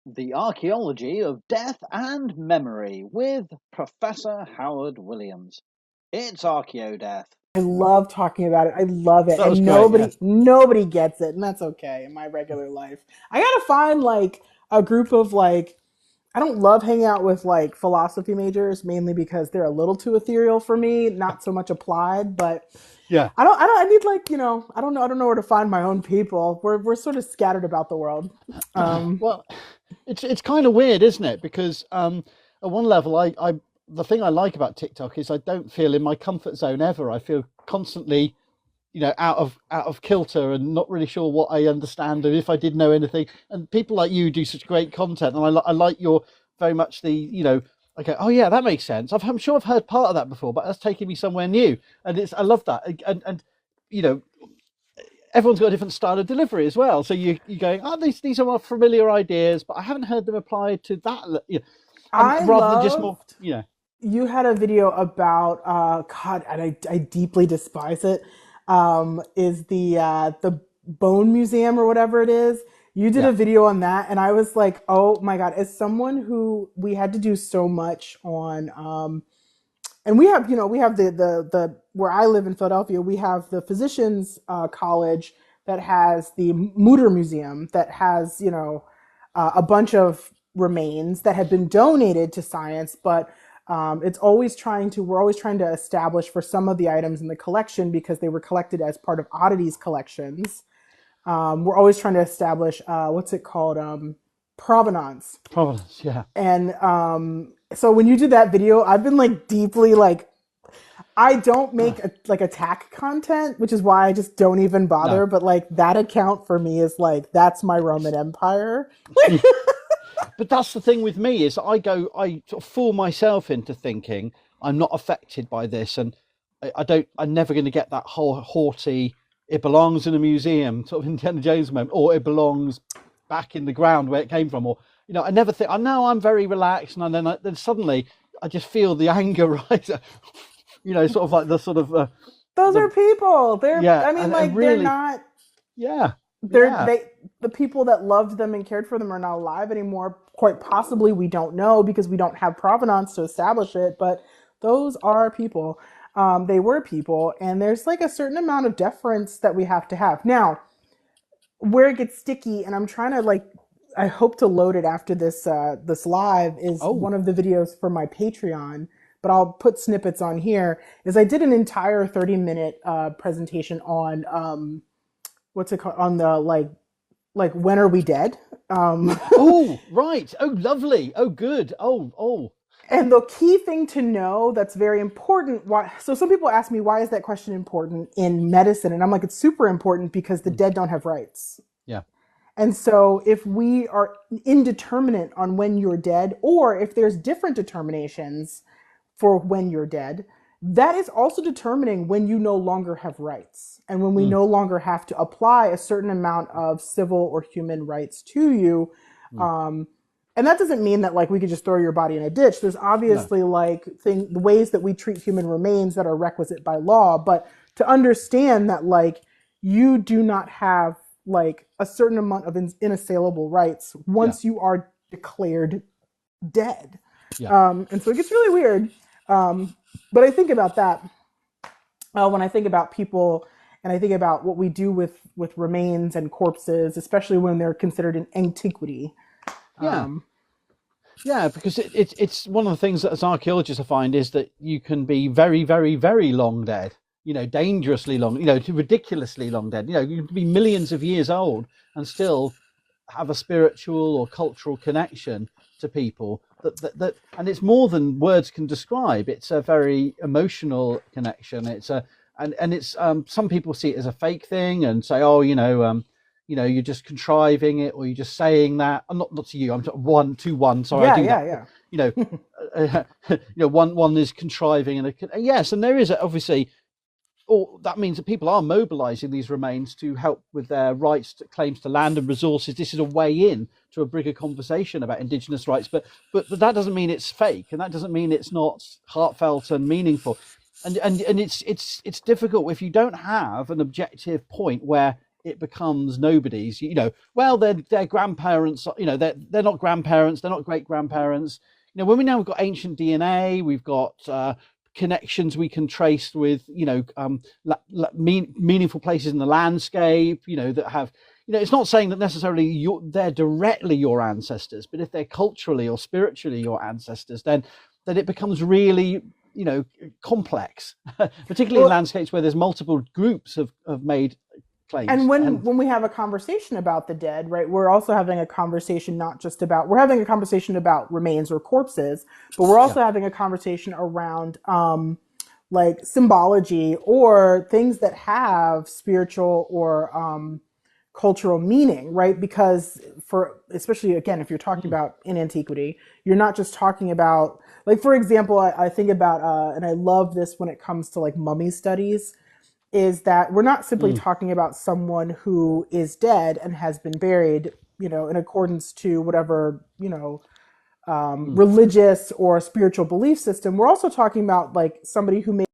The Archaeology of Death and Memory with Professor Howard Williams. It's Archaeodeath. I love talking about it. I love it. That was And great, yeah. nobody gets it, and that's okay in my regular life. I gotta find like a group of like I don't love hanging out with like philosophy majors mainly because they're a little too ethereal for me, not so much applied, but Yeah. I need like, I don't know where to find my own people. We're sort of scattered about the world. Um Well, it's kind of weird, isn't it? Because at one level, I the thing I like about TikTok is I don't feel in my comfort zone ever. I feel constantly, out of kilter and not really sure what I understand and if I did know anything. And people like you do such great content, and I like your very much the okay, oh yeah, that makes sense. I'm sure I've heard part of that before, but that's taking me somewhere new, and I love that. And you know everyone's got a different style of delivery as well. So you're going, oh, these are more familiar ideas, but I haven't heard them applied to that. And I rather than just more, loved you had a video about God, and I deeply despise it. Is the Bone Museum or whatever it is. You did yeah, a video on that, and I was like, oh my God, as someone who we had to do so much on and we have the where I live in Philadelphia, we have the physicians college that has the Mutter Museum that has a bunch of remains that have been donated to science, but we're always trying to establish for some of the items in the collection because they were collected as part of oddities collections. We're always trying to establish what's it called, provenance. Providence, yeah. And so when you did that video, I've been like deeply like I don't make like attack content, which is why I just don't even No. bother. But like that account for me is like that's my Roman Empire. But that's the thing with me is I sort of fool myself into thinking I'm not affected by this, and I'm never going to get that whole haughty, it belongs in a museum sort of Indiana Jones moment, or it belongs back in the ground where it came from, or I never think. I know I'm very relaxed, and then suddenly I just feel the anger rise, sort of like the sort of Those the are people. They're yeah, I mean and like they're really, not yeah, they're yeah, they the people that loved them and cared for them are not alive anymore. Quite possibly we don't know because we don't have provenance to establish it, but those are people. They were people, and there's like a certain amount of deference that we have to have. Now, where it gets sticky, and I'm trying to like I hope to load it after this live is oh, one of the videos for my Patreon, but I'll put snippets on here. Is I did an entire 30-minute presentation on what's it called on the like when are we dead? Um, oh, right, oh, lovely, oh, good, oh, and the key thing to know that's very important. Why? So some people ask me why is that question important in medicine, and I'm like it's super important because the mm, dead don't have rights. yeah, And so, if we are indeterminate on when you're dead, or if there's different determinations for when you're dead, that is also determining when you no longer have rights and when we mm, no longer have to apply a certain amount of civil or human rights to you. mm, Um, and that doesn't mean that like we could just throw your body in a ditch. There's no, obviously like the ways that we treat human remains that are requisite by law, but to understand that like you do not have like a certain amount of inassailable rights yeah, once you are declared dead. yeah, And so it gets really weird. Um, but I think about that when I think about people and I think about what we do with remains and corpses, especially when they're considered an antiquity. yeah. Um, Yeah, because it's one of the things that as archaeologists I find is that you can be very, very, very long dead, dangerously long, to ridiculously long dead. You can be millions of years old and still have a spiritual or cultural connection to people that and it's more than words can describe. It's a very emotional connection. It's some people see it as a fake thing and say, oh, you're just contriving it or you're just saying that. I'm not to you. I'm sort of one to one. Sorry, I yeah, do yeah, that. But, yeah. one is contriving, and yes, and there is obviously. Or that means that people are mobilising these remains to help with their rights, to claims to land and resources. This is a way in to a bigger conversation about Indigenous rights, but that doesn't mean it's fake, and that doesn't mean it's not heartfelt and meaningful. And it's difficult if you don't have an objective point where it becomes nobody's. Well, their grandparents, they're not grandparents, they're not great grandparents. When we now have got ancient DNA, we've got connections we can trace with meaningful places in the landscape, that have, it's not saying that necessarily they're directly your ancestors, but if they're culturally or spiritually your ancestors, then it becomes really complex, particularly in landscapes where there's multiple groups have made claims. And when we have a conversation about the dead, right, we're also having a conversation we're having a conversation about remains or corpses, but we're also having a conversation around like symbology or things that have spiritual or cultural meaning, right? Because especially again, if you're talking about in antiquity, you're not just talking about, like, for example, I think about, and I love this when it comes to like mummy studies, is that we're not simply talking about someone who is dead and has been buried, in accordance to whatever, religious or spiritual belief system. We're also talking about like somebody who may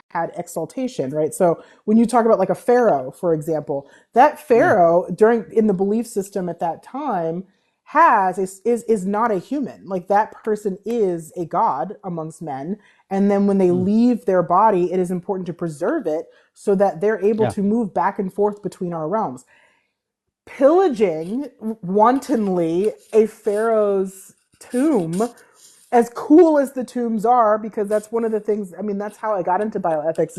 had exaltation, right? So when you talk about like a pharaoh, for example, that pharaoh in the belief system at that time is not a human. Like, that person is a god amongst men, and then when they leave their body, it is important to preserve it so that they're able to move back and forth between our realms. Pillaging wantonly a pharaoh's tomb, as cool as the tombs are, because that's one of the things, I mean, that's how I got into bioethics,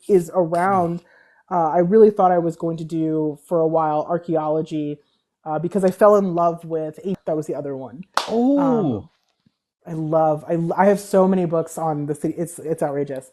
is around, I really thought I was going to do for a while archaeology, because I fell in love with, that was the other one. Oh, I have so many books on the city. It's outrageous.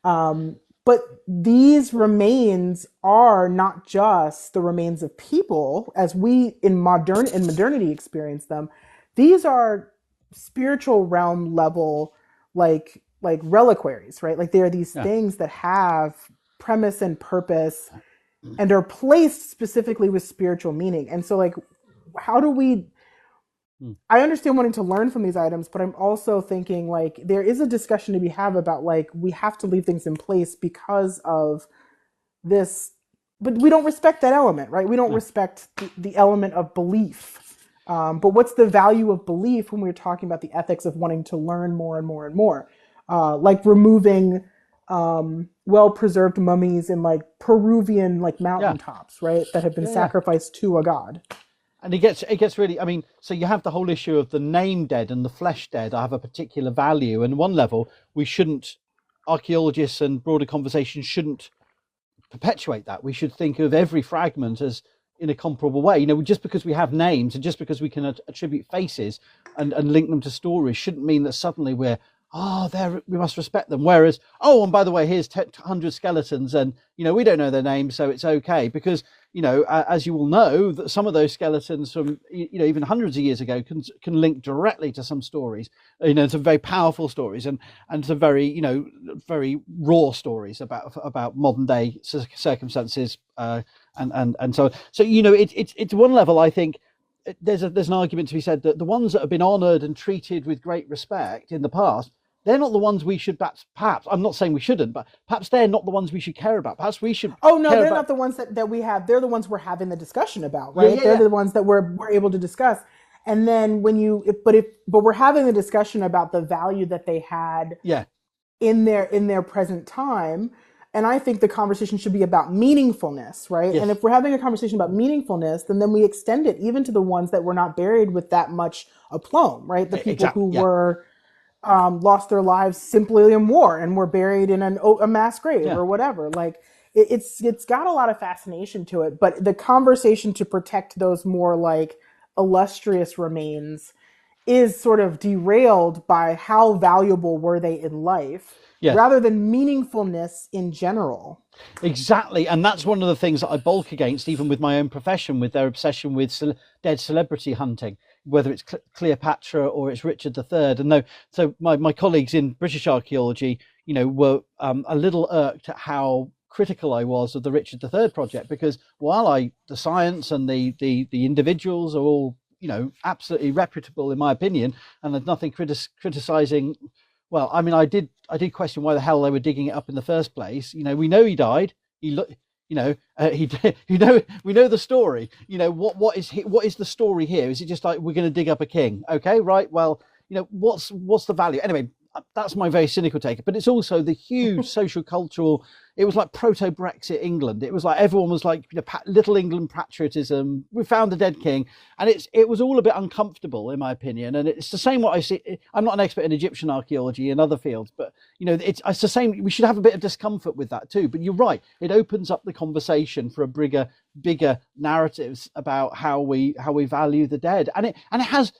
But these remains are not just the remains of people as we in modernity experience them. These are spiritual realm level, like reliquaries, right? Like, they are these things that have premise and purpose and are placed specifically with spiritual meaning. And so, like, how do we, I understand wanting to learn from these items, but I'm also thinking, like, there is a discussion to be had about, like, we have to leave things in place because of this, but we don't respect that element, right? We don't respect the element of belief. But what's the value of belief when we're talking about the ethics of wanting to learn more and more and more? Like removing well-preserved mummies in like Peruvian like mountaintops, right? That have been sacrificed to a god. And it gets really, I mean, so you have the whole issue of the name dead and the flesh dead have a particular value. And one level, archaeologists and broader conversation shouldn't perpetuate that. We should think of every fragment as in a comparable way. Just because we have names and just because we can attribute faces and link them to stories shouldn't mean that suddenly we must respect them. Whereas, and by the way, here's 100 skeletons and, we don't know their names, so it's okay. Because, as you all know, that some of those skeletons from, even hundreds of years ago can link directly to some stories, some very powerful stories and some very, very raw stories about modern day circumstances. And so, it's one level, I think, there's an argument to be said that the ones that have been honored and treated with great respect in the past, they're not the ones we should, perhaps, I'm not saying we shouldn't, but perhaps they're not the ones we should care about. Perhaps we should. Oh, no, they're not the ones that we have. They're the ones we're having the discussion about, right? They're the ones that we're able to discuss. And then but we're having a discussion about the value that they had in their present time. And I think the conversation should be about meaningfulness, right? Yes. And if we're having a conversation about meaningfulness, then we extend it even to the ones that were not buried with that much aplomb, right? The people who were lost their lives simply in war and were buried in a mass grave or whatever. Like, it's got a lot of fascination to it, but the conversation to protect those more like illustrious remains is sort of derailed by how valuable were they in life. Yes. Rather than meaningfulness in general. Exactly. And that's one of the things that I bulk against, even with my own profession, with their obsession with dead celebrity hunting, whether it's Cleopatra or it's Richard III. And so my colleagues in British archaeology, were a little irked at how critical I was of the Richard III project, because while the science and the individuals are all, absolutely reputable in my opinion, and there's nothing criticizing. Well, I mean, I did question why the hell they were digging it up in the first place. We know he died. he look, he we know the story. What is the story here? Is it just like we're going to dig up a king? Okay, right. Well, what's the value anyway? That's my very cynical take, but it's also the huge social cultural. It was like proto Brexit England. It was like everyone was like, little England patriotism. We found the dead king, and it was all a bit uncomfortable in my opinion. And it's the same what I see. I'm not an expert in Egyptian archaeology and other fields, but it's the same. We should have a bit of discomfort with that too. But you're right. It opens up the conversation for a bigger narratives about how we value the dead, and it has,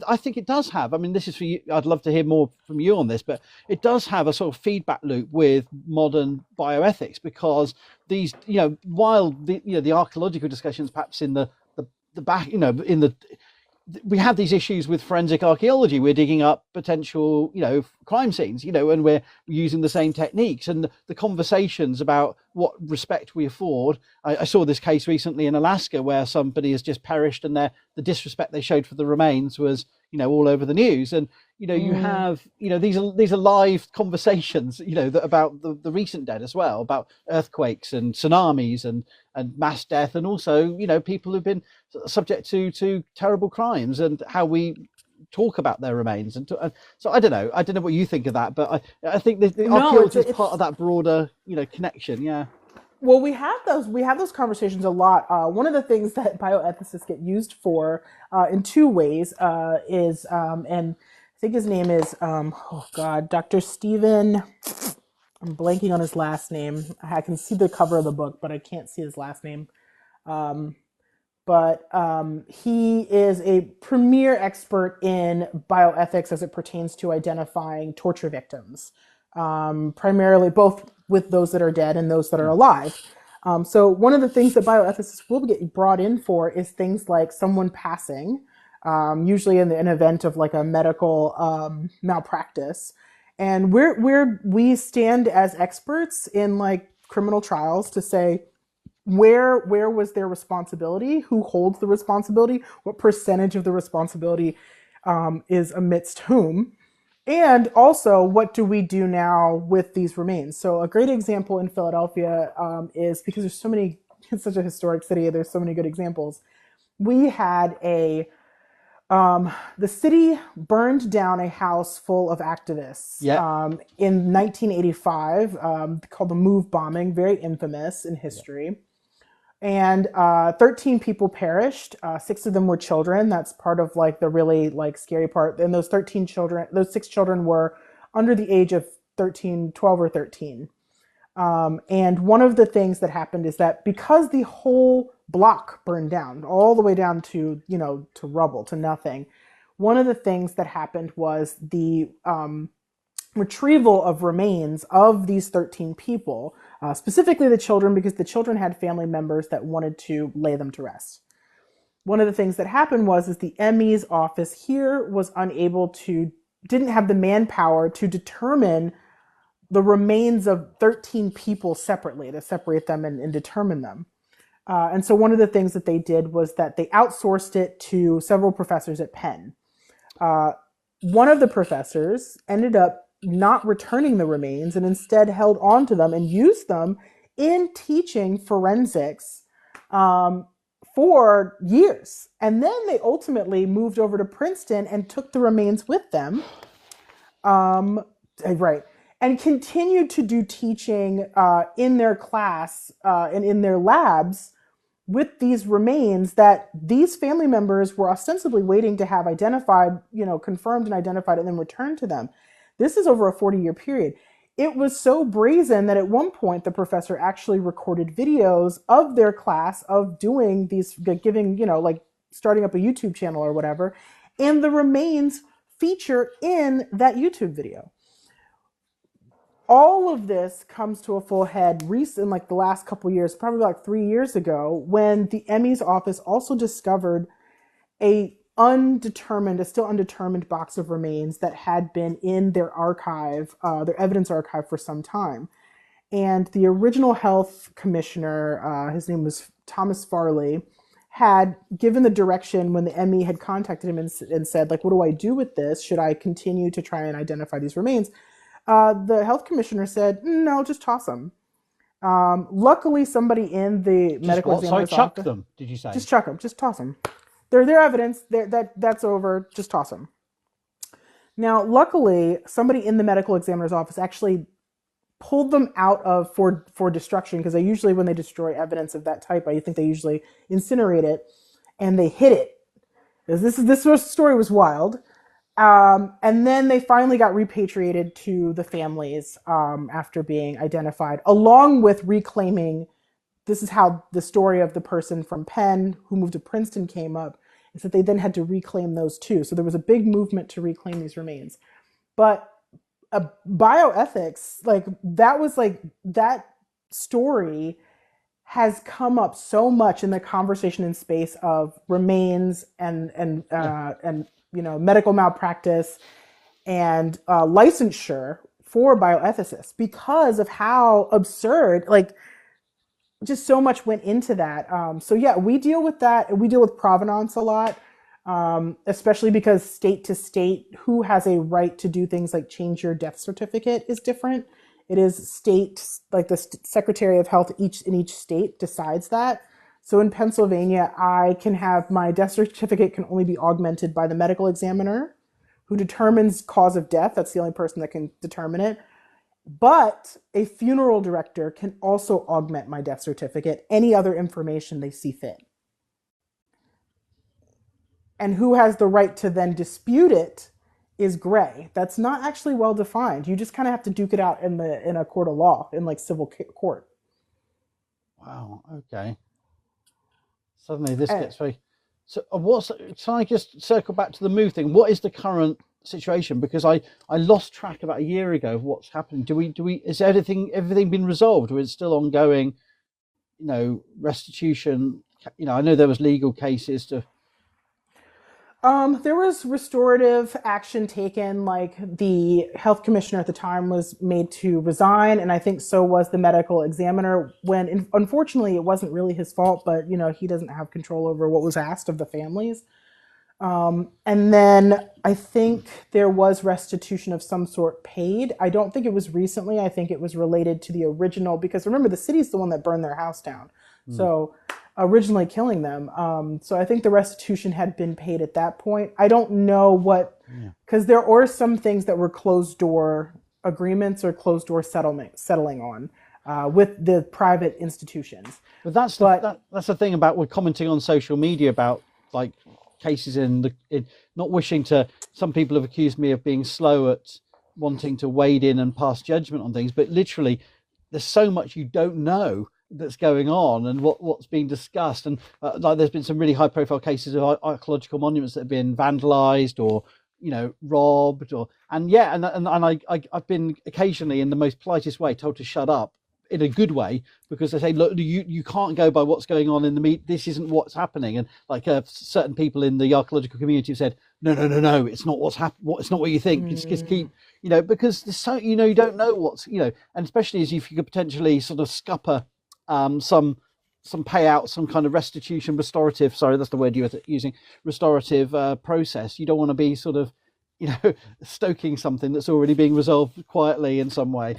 I think it does have, I mean, this is for you, I'd love to hear more from you on this, but it does have a sort of feedback loop with modern bioethics, because these, while the archaeological discussions perhaps in the back, in the we have these issues with forensic archaeology. We're digging up potential, crime scenes, and we're using the same techniques, and the conversations about what respect we afford. I saw this case recently in Alaska where somebody has just perished, and the disrespect they showed for the remains was, all over the news. And, you have, these are live conversations, that about the recent dead as well, about earthquakes and tsunamis and mass death, and also, people who've been subject to terrible crimes, and how we talk about their remains. And so I don't know what you think of that, but I think the archaeology is part of that broader, connection. Yeah. Well, we have those conversations a lot. One of the things that bioethicists get used for in two ways is, and I think his name is, Dr. Stephen. I'm blanking on his last name. I can see the cover of the book, but I can't see his last name. But he is a premier expert in bioethics as it pertains to identifying torture victims, primarily both with those that are dead and those that are alive. So one of the things that bioethicists will get brought in for is things like someone passing, usually in an event of like a medical malpractice. And we stand as experts in like criminal trials to say, where was their responsibility? Who holds the responsibility? What percentage of the responsibility is amidst whom? And also, what do we do now with these remains? So a great example in Philadelphia is, because there's so many, it's such a historic city, there's so many good examples. We had the city burned down a house full of activists in 1985, called the Move bombing, very infamous in history. And 13 people perished. 6 of them were children. That's part of like the really like scary part. And those 6 children were under the age of 12 or 13. And one of the things that happened is that because the whole block burned down, all the way down to, to rubble, to nothing, one of the things that happened was the retrieval of remains of these 13 people, specifically the children, because the children had family members that wanted to lay them to rest. One of the things that happened is the ME's office here didn't have the manpower to determine the remains of 13 people separately, to separate them and determine them. And so one of the things that they did was that they outsourced it to several professors at Penn. One of the professors ended up not returning the remains and instead held on to them and used them in teaching forensics for years. And then they ultimately moved over to Princeton and took the remains with them. And continued to do teaching in their class and in their labs with these remains that these family members were ostensibly waiting to have identified, confirmed and identified, and then returned to them. This is over a 40-year period. It was so brazen that at one point the professor actually recorded videos of their class of doing these, giving, starting up a YouTube channel or whatever, and the remains feature in that YouTube video. All of this comes to a full head recent, like the last couple of years, probably like 3 years ago, when the ME's office also discovered a still undetermined box of remains that had been in their archive, their evidence archive, for some time. And the original health commissioner, his name was Thomas Farley, had given the direction when the ME had contacted him and said, like, what do I do with this? Should I continue to try and identify these remains? The health commissioner said, no, just toss them. Luckily, somebody in the Just medical what? Sorry, examiner's chuck office. them, did you say? Just chuck them. Just toss them. They're their evidence. That's over. Just toss them. Now, luckily, somebody in the medical examiner's office actually pulled them out of for destruction, because they usually, when they destroy evidence of that type, I think they usually incinerate it, and they hid it. Because this story was wild. And then they finally got repatriated to the families after being identified, along with reclaiming. This is how the story of the person from Penn who moved to Princeton came up, is that they then had to reclaim those too. So there was a big movement to reclaim these remains. But bioethics, that story has come up so much in the conversation in space of remains and medical malpractice and licensure for bioethicists, because of how absurd, just so much went into that. So yeah, we deal with that. We deal with provenance a lot, especially because state to state, who has a right to do things like change your death certificate is different. It is state, like the Secretary of Health in each state decides that. So in Pennsylvania, I can have my death certificate can only be augmented by the medical examiner, who determines cause of death. That's the only person that can determine it. But a funeral director can also augment my death certificate, any other information they see fit. And who has the right to then dispute it is gray. That's not actually well defined. You just kind of have to duke it out in a court of law, in civil court. Wow. Okay. Suddenly this gets very. So can I just circle back to the move thing? What is the current situation? Because I lost track about a year ago of what's happening. Is everything been resolved, or is it still ongoing? Restitution. I know there was legal cases to. There was restorative action taken, the health commissioner at the time was made to resign, and I think so was the medical examiner, when unfortunately it wasn't really his fault, but he doesn't have control over what was asked of the families. And then I think there was restitution of some sort paid. I don't think it was recently. I think it was related to the original, because remember, the city's the one that burned their house down. So originally killing them. So I think the restitution had been paid at that point. I don't know because there are some things that were closed door agreements or closed door settling on with the private institutions. But that's the thing about we're commenting on social media about cases in not wishing to. Some people have accused me of being slow at wanting to wade in and pass judgment on things, but literally there's so much you don't know that's going on and what's being discussed, and there's been some really high profile cases of archaeological monuments that have been vandalized or robbed, and I've been occasionally, in the most politest way, told to shut up, in a good way, because they say, look, you can't go by what's going on in the media. This isn't what's happening. And certain people in the archaeological community have said, no, it's not what's happening. It's not what you think. Just keep, because there's so, you don't know what's, and especially as if you could potentially sort of scupper some payout, some kind of restitution, restorative, sorry, that's the word you were using, restorative process. You don't want to be sort of, stoking something that's already being resolved quietly in some way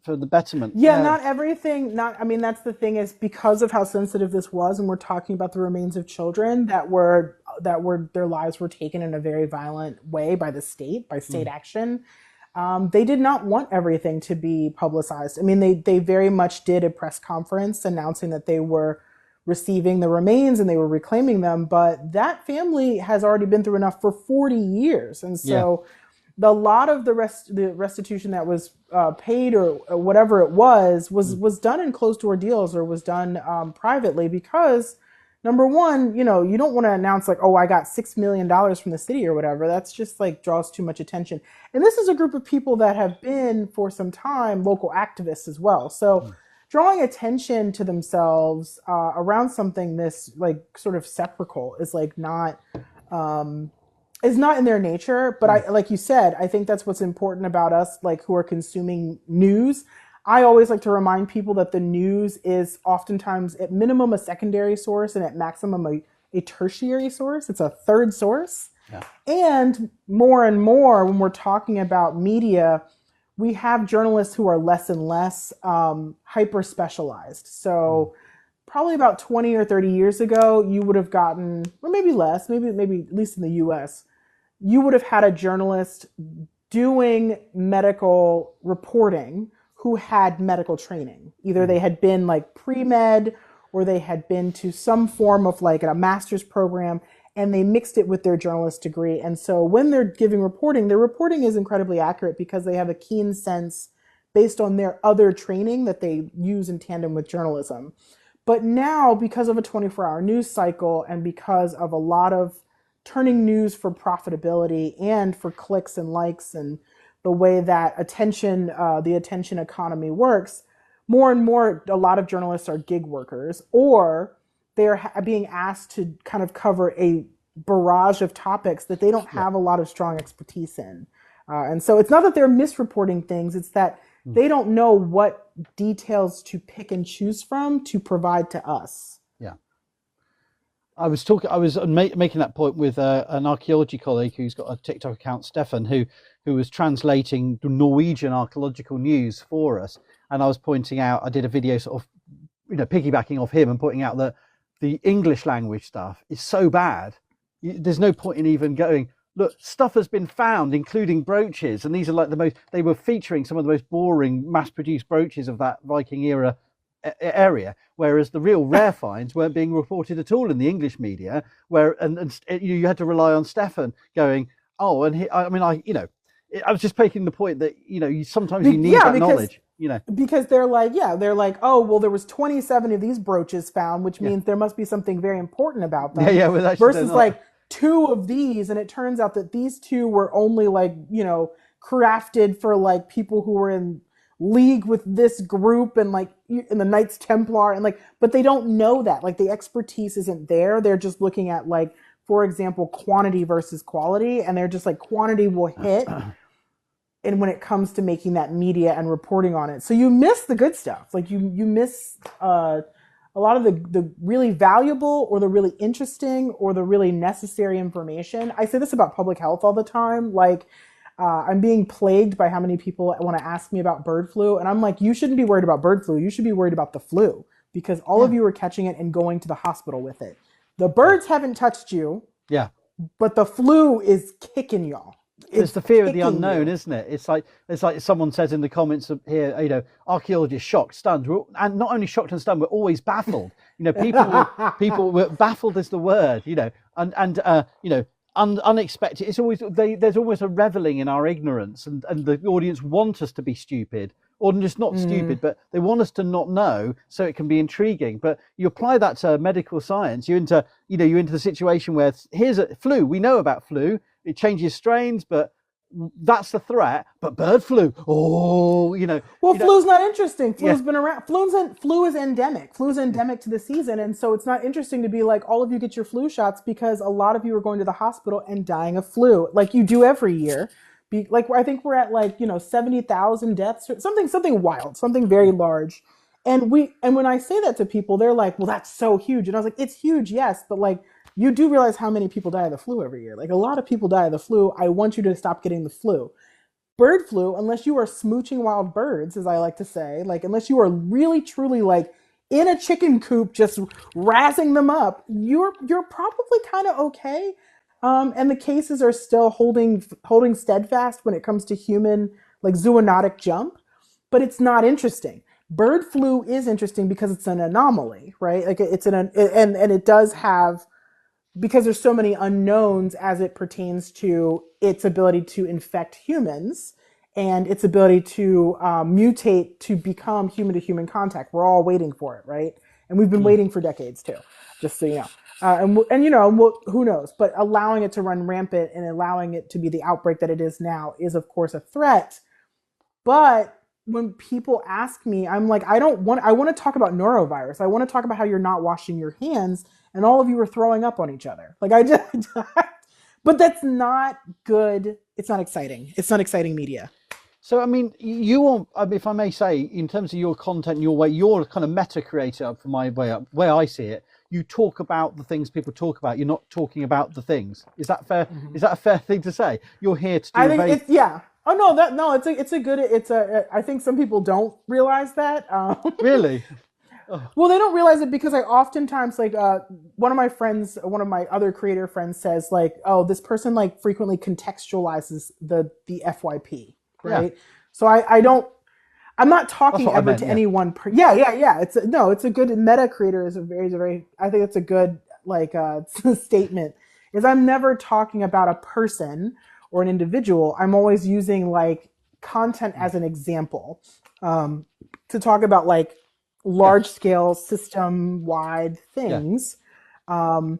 for the betterment. Not everything, that's the thing, is because of how sensitive this was, and we're talking about the remains of children that were their lives were taken in a very violent way by state action. They did not want everything to be publicized. They very much did a press conference announcing that they were receiving the remains and they were reclaiming them, but that family has already been through enough for 40 years. And so a lot of the restitution that was paid or whatever it was done in closed door deals, or was done privately, because number one, you don't want to announce I got $6 million from the city or whatever. That's just draws too much attention. And this is a group of people that have been for some time local activists as well. So drawing attention to themselves around something this sort of sepulchral is not in their nature. But like you said, I think that's what's important about us, who are consuming news. I always like to remind people that the news is oftentimes at minimum a secondary source, and at maximum a tertiary source. It's a third source. And more when we're talking about media, we have journalists who are less and less hyper specialized. So probably about 20 or 30 years ago, you would have gotten, or maybe less, maybe at least in the US, you would have had a journalist doing medical reporting who had medical training. Either they had been like pre-med or they had been to some form of like a master's program, and they mixed it with their journalist degree. And so when they're giving reporting, their reporting is incredibly accurate because they have a keen sense based on their other training that they use in tandem with journalism. But now, because of a 24-hour news cycle and because of a lot of turning news for profitability and for clicks and likes and the way that the attention economy works, more and more, a lot of journalists are gig workers, or they're being asked to kind of cover a barrage of topics that they don't have a lot of strong expertise in. And so it's not that they're misreporting things, it's that they don't know what details to pick and choose from to provide to us. Yeah. I was making that point with an archaeology colleague who's got a TikTok account, Stefan, who was translating the Norwegian archaeological news for us. And I was pointing out, I did a video sort of, piggybacking off him and pointing out that the English language stuff is so bad. There's no point in even going, look, stuff has been found, including brooches. And these are like they were featuring some of the most boring mass-produced brooches of that Viking era area, whereas the real rare finds weren't being reported at all in the English media, and you had to rely on Stefan going, oh, and I was just making the point that, sometimes you need that knowledge. Because they're like, oh, well, there was 27 of these brooches found, which means there must be something very important about them. Well, versus like 2 of these, and it turns out that these 2 were only like, crafted for like people who were in league with this group and like in the Knights Templar, and like, but they don't know that, like, the expertise isn't there. They're just looking at, like, for example, quantity versus quality, and they're just like, quantity will hit. And when it comes to making that media and reporting on it, so you miss the good stuff. Like you miss a lot of the really valuable or the really interesting or the really necessary information. I say this about public health all the time. Like, I'm being plagued by how many people want to ask me about bird flu. And I'm like, you shouldn't be worried about bird flu. You should be worried about the flu, because all of you are catching it and going to the hospital with it. The birds haven't touched you. Yeah. But the flu is kicking y'all. It's the fear of the unknown, isn't it? It's like someone says in the comments here, archaeologists shocked, stunned, and not only shocked and stunned, we're always baffled. People were baffled is the word, unexpected. It's always there's almost a reveling in our ignorance, and the audience want us to be stupid, or just not stupid, but they want us to not know, so it can be intriguing. But you apply that to medical science, you're into the situation where here's a flu. We know about flu. It changes strains, but that's the threat. But bird flu, flu's not interesting. Flu's been around. Flu is endemic. Flu's endemic to the season, and so it's not interesting to be like, all of you get your flu shots, because a lot of you are going to the hospital and dying of flu, like you do every year. I think we're at 70,000 deaths, or something wild, something very large. And when I say that to people, they're like, well, that's so huge. And I was like, it's huge, yes, but like, you do realize how many people die of the flu every year. Like, a lot of people die of the flu. I want you to stop getting the flu. Bird flu, unless you are smooching wild birds, as I like to say, like, unless you are really, truly, like, in a chicken coop just razzing them up, you're probably kind of okay. And the cases are still holding steadfast when it comes to human, like, zoonotic jump. But it's not interesting. Bird flu is interesting because it's an anomaly, right? Like, and it does have, because there's so many unknowns as it pertains to its ability to infect humans and its ability to mutate to become human-to-human contact. We're all waiting for it, right? And we've been waiting for decades too, just so you know. Who knows? But allowing it to run rampant and allowing it to be the outbreak that it is now is, of course, a threat. But when people ask me, I'm like, I want to talk about norovirus. I want to talk about how you're not washing your hands and all of you are throwing up on each other. Like, but that's not good. It's not exciting. It's not exciting media. So, I mean, if I may say, in terms of your content, your way, you're kind of meta creator from my way up, where I see it. You talk about the things people talk about. You're not talking about the things. Is that fair? Mm-hmm. Is that a fair thing to say? You're here to do Oh no, that no, it's a good it's a I think some people don't realize that. Really? Oh, Well, they don't realize it because I oftentimes like one of my friends, one of my other creator friends says like, oh, this person like frequently contextualizes the FYP, yeah. right? So I don't I'm not That's talking what I ever meant. to Yeah. any one yeah, yeah, yeah. No, it's a good meta creator is a very I think it's a good like statement is I'm never talking about a person or an individual. I'm always using like content Mm. as an example um, to talk about like Yeah. large scale system wide Yeah. things. Um,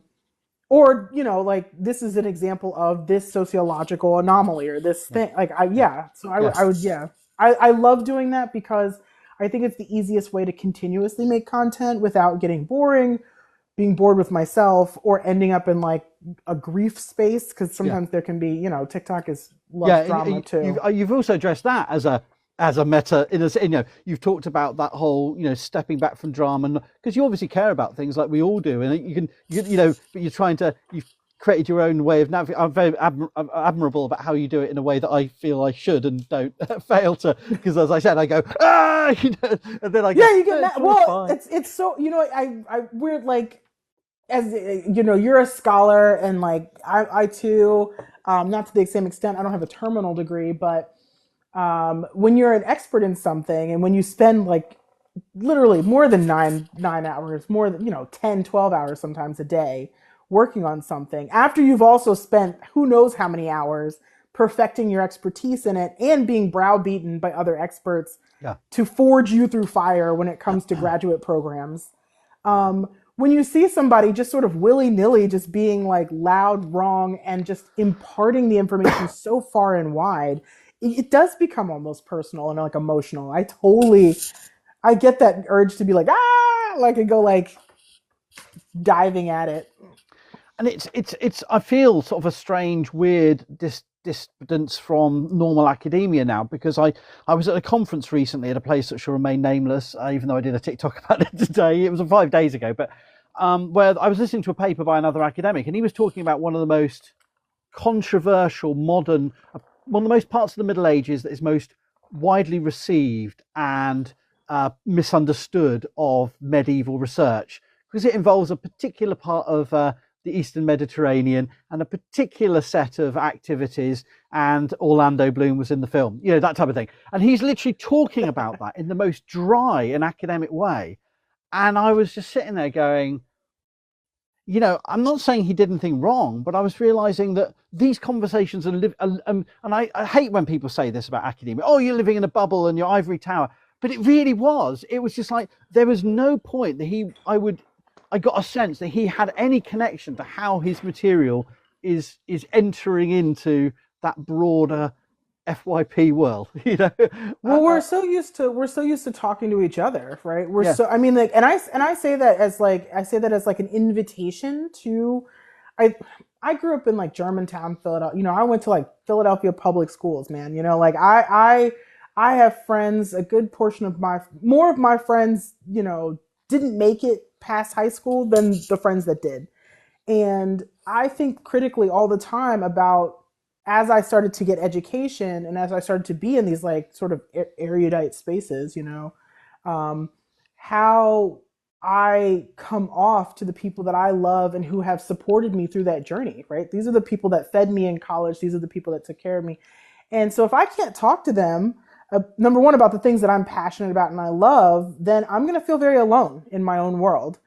or like this is an example of this sociological anomaly or this Yeah. thing like I Yeah. yeah so Yeah. I would yeah I love doing that because I think it's the easiest way to continuously make content without getting boring, being bored with myself, or ending up in like a grief space because Yeah. sometimes there can be TikTok is Yeah, loves drama too. you've also addressed that as a meta in a you've talked about that whole stepping back from drama because you obviously care about things like we all do, and but you're trying to you've created your own way of navigating. I'm very admirable about how you do it in a way that I feel I should and don't fail to, because as I said I go and then I go Yeah, you get "No, mad. it's all Well, fine." it's so I we're like as you're a scholar and like I too, not to the same extent. I don't have a terminal degree, but when you're an expert in something and when you spend like literally more than nine hours, more than 10, 12 hours sometimes a day working on something, after you've also spent who knows how many hours perfecting your expertise in it and being browbeaten by other experts Yeah. to forge you through fire when it comes to graduate programs. When you see somebody just sort of willy nilly just being like loud, wrong, and just imparting the information so far and wide, it does become almost personal and like emotional. I get that urge to be like, like and go like diving at it. And it's I feel sort of a strange weird distance from normal academia now, because I was at a conference recently at a place that shall remain nameless, even though I did a TikTok about it today. It was 5 days ago, but where I was listening to a paper by another academic, and he was talking about one of the most controversial modern one of the most parts of the Middle Ages that is most widely received and misunderstood of medieval research, because it involves a particular part of the Eastern Mediterranean and a particular set of activities. And Orlando Bloom was in the film, that type of thing. And he's literally talking about that in the most dry and academic way. And I was just sitting there going, I'm not saying he did anything wrong, but I was realizing that these conversations and I hate when people say this about academia. Oh, you're living in a bubble and your ivory tower. But it really was. It was just like there was no point that I got a sense that he had any connection to how his material is entering into that broader FYP world. Well, Uh, we're so used to talking to each other, right? We're yeah, so I mean like and I say that as like an invitation to I I grew up in like Germantown, Philadelphia. I went to like Philadelphia public schools, man. Like I have friends, a good portion of my more of my friends, didn't make it past high school than the friends that did. And I think critically all the time about as I started to get education and as I started to be in these like sort of erudite spaces, um, how I come off to the people that I love and who have supported me through that journey, right? These are the people that fed me in college. These are the people that took care of me. And so if I can't talk to them, number one, about the things that I'm passionate about and I love, then I'm going to feel very alone in my own world,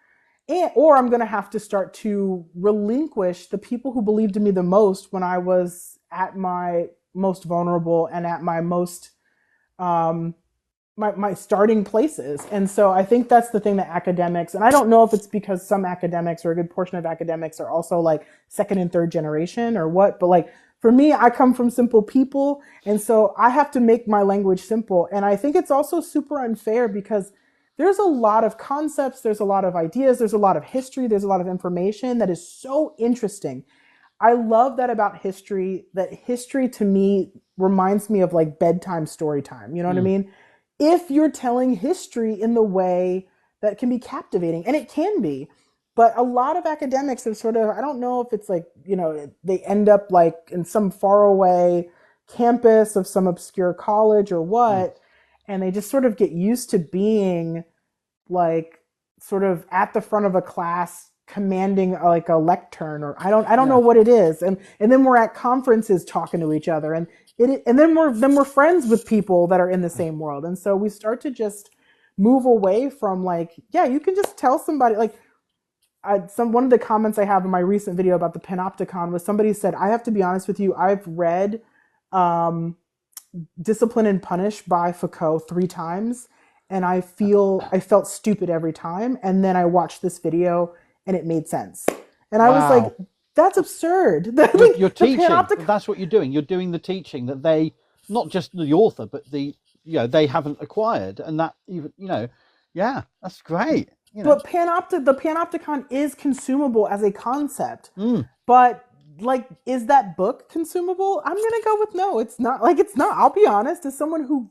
or I'm going to have to start to relinquish the people who believed in me the most when I was at my most vulnerable and at my most um, my starting places. And so I think that's the thing that academics, and I don't know if it's because some academics or a good portion of academics are also like second and third generation or what, but like for me, I come from simple people. And so I have to make my language simple. And I think it's also super unfair because there's a lot of concepts, there's a lot of ideas, there's a lot of history, there's a lot of information that is so interesting. I love that about history, that history to me reminds me of like bedtime story time. You know what I mm, mean? If you're telling history in the way that can be captivating, and it can be. But a lot of academics have sort of, I don't know if it's like, they end up like in some faraway campus of some obscure college or what, and they just sort of get used to being like sort of at the front of a class commanding like a lectern, or I don't know Yeah. what it is, and then we're at conferences talking to each other, and then we're friends with people that are in the same world, and so we start to just move away from like, yeah, you can just tell somebody like, one of the comments I have in my recent video about the panopticon was somebody said, I have to be honest with you, I've read um, Discipline and Punish by Foucault 3 times, and I felt stupid every time. And then I watched this video, and it made sense. And I was like, Wow. that's absurd. You're The teaching. panopticon. That's what you're doing. You're doing the teaching that they, not just the author, but they haven't acquired, and that even yeah, that's great. But the panopticon is consumable as a concept. Mm, But like, is that book consumable? I'm gonna go with no. It's not. Like, it's not. I'll be honest. As someone who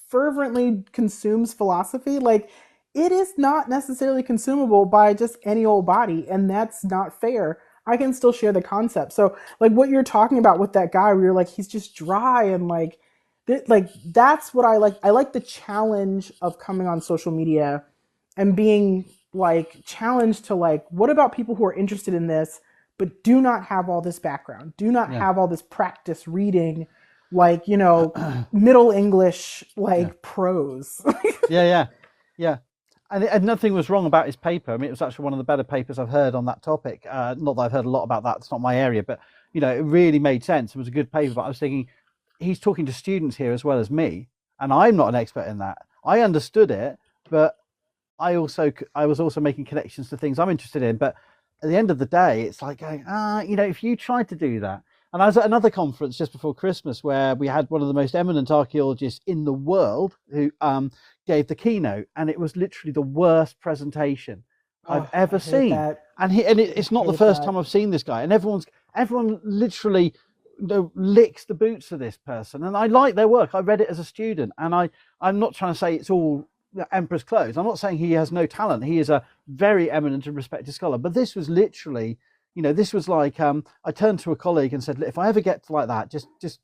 fervently consumes philosophy, like, it is not necessarily consumable by just any old body, and that's not fair. I can still share the concept. So, like, what you're talking about with that guy, where you're like, he's just dry and like, that's what I like. I like the challenge of coming on social media and being like challenged to like, what about people who are interested in this but do not have all this background, do not yeah. have all this practice reading, like, Middle English, like, Yeah. prose. Yeah. And nothing was wrong about his paper. I mean, it was actually one of the better papers I've heard on that topic. Not that I've heard a lot about that. It's not my area, but it really made sense. It was a good paper. But I was thinking, he's talking to students here as well as me, and I'm not an expert in that. I understood it, but I was also making connections to things I'm interested in. But at the end of the day, it's like going, if you tried to do that. And I was at another conference just before Christmas where we had one of the most eminent archaeologists in the world who gave the keynote, and it was literally the worst presentation I've ever seen. That. And it's not the first time I've seen this guy, and everyone literally licks the boots of this person. And I like their work. I read it as a student, and I'm not trying to say it's all emperor's clothes. I'm not saying he has no talent. He is a very eminent and respected scholar, but this was literally, this was like, I turned to a colleague and said, if I ever get to like that, just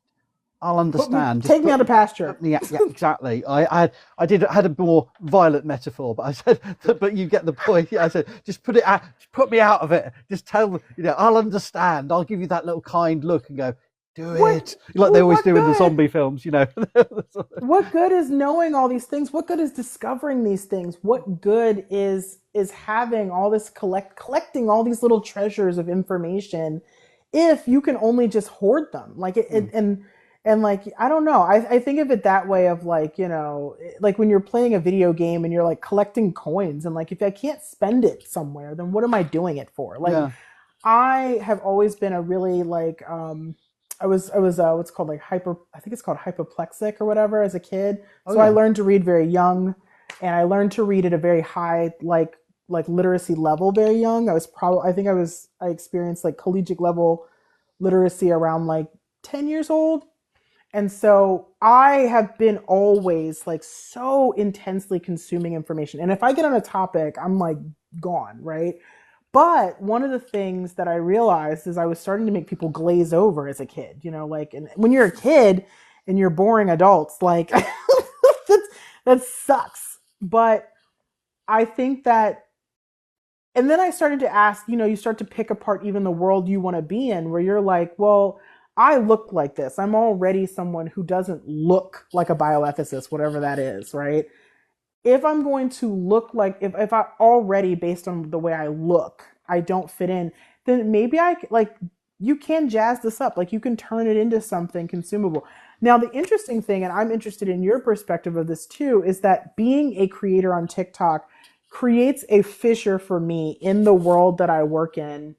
I'll understand. Take me out of pasture. Yeah, exactly. I had a more violent metaphor, but I said, but you get the point. Yeah, I said, just put me out of it. Just tell me, I'll understand. I'll give you that little kind look and go, do it. Like they always do in the zombie films, What good is knowing all these things? What good is discovering these things? What good is having all this collecting all these little treasures of information if you can only just hoard them? Like and like, I don't know. I think of it that way of like, like when you're playing a video game and you're like collecting coins, and like, if I can't spend it somewhere, then what am I doing it for? Like, I have always been a really like, I was what's called like I think it's called hypoplexic or whatever as a kid. I learned to read very young, and I learned to read at a very high like literacy level very young. I experienced like collegiate level literacy around like 10 years old. And so I have been always like so intensely consuming information. And if I get on a topic, I'm like gone, right? But one of the things that I realized is I was starting to make people glaze over as a kid, like, and when you're a kid and you're boring adults, like, that sucks. But I think that, and then I started to ask, you start to pick apart even the world you want to be in, where you're like, well, I look like this. I'm already someone who doesn't look like a bioethicist, whatever that is, right? If I'm going to look like, if I already, based on the way I look, I don't fit in, then maybe you can jazz this up. Like, you can turn it into something consumable. Now, the interesting thing, and I'm interested in your perspective of this too, is that being a creator on TikTok creates a fissure for me in the world that I work in.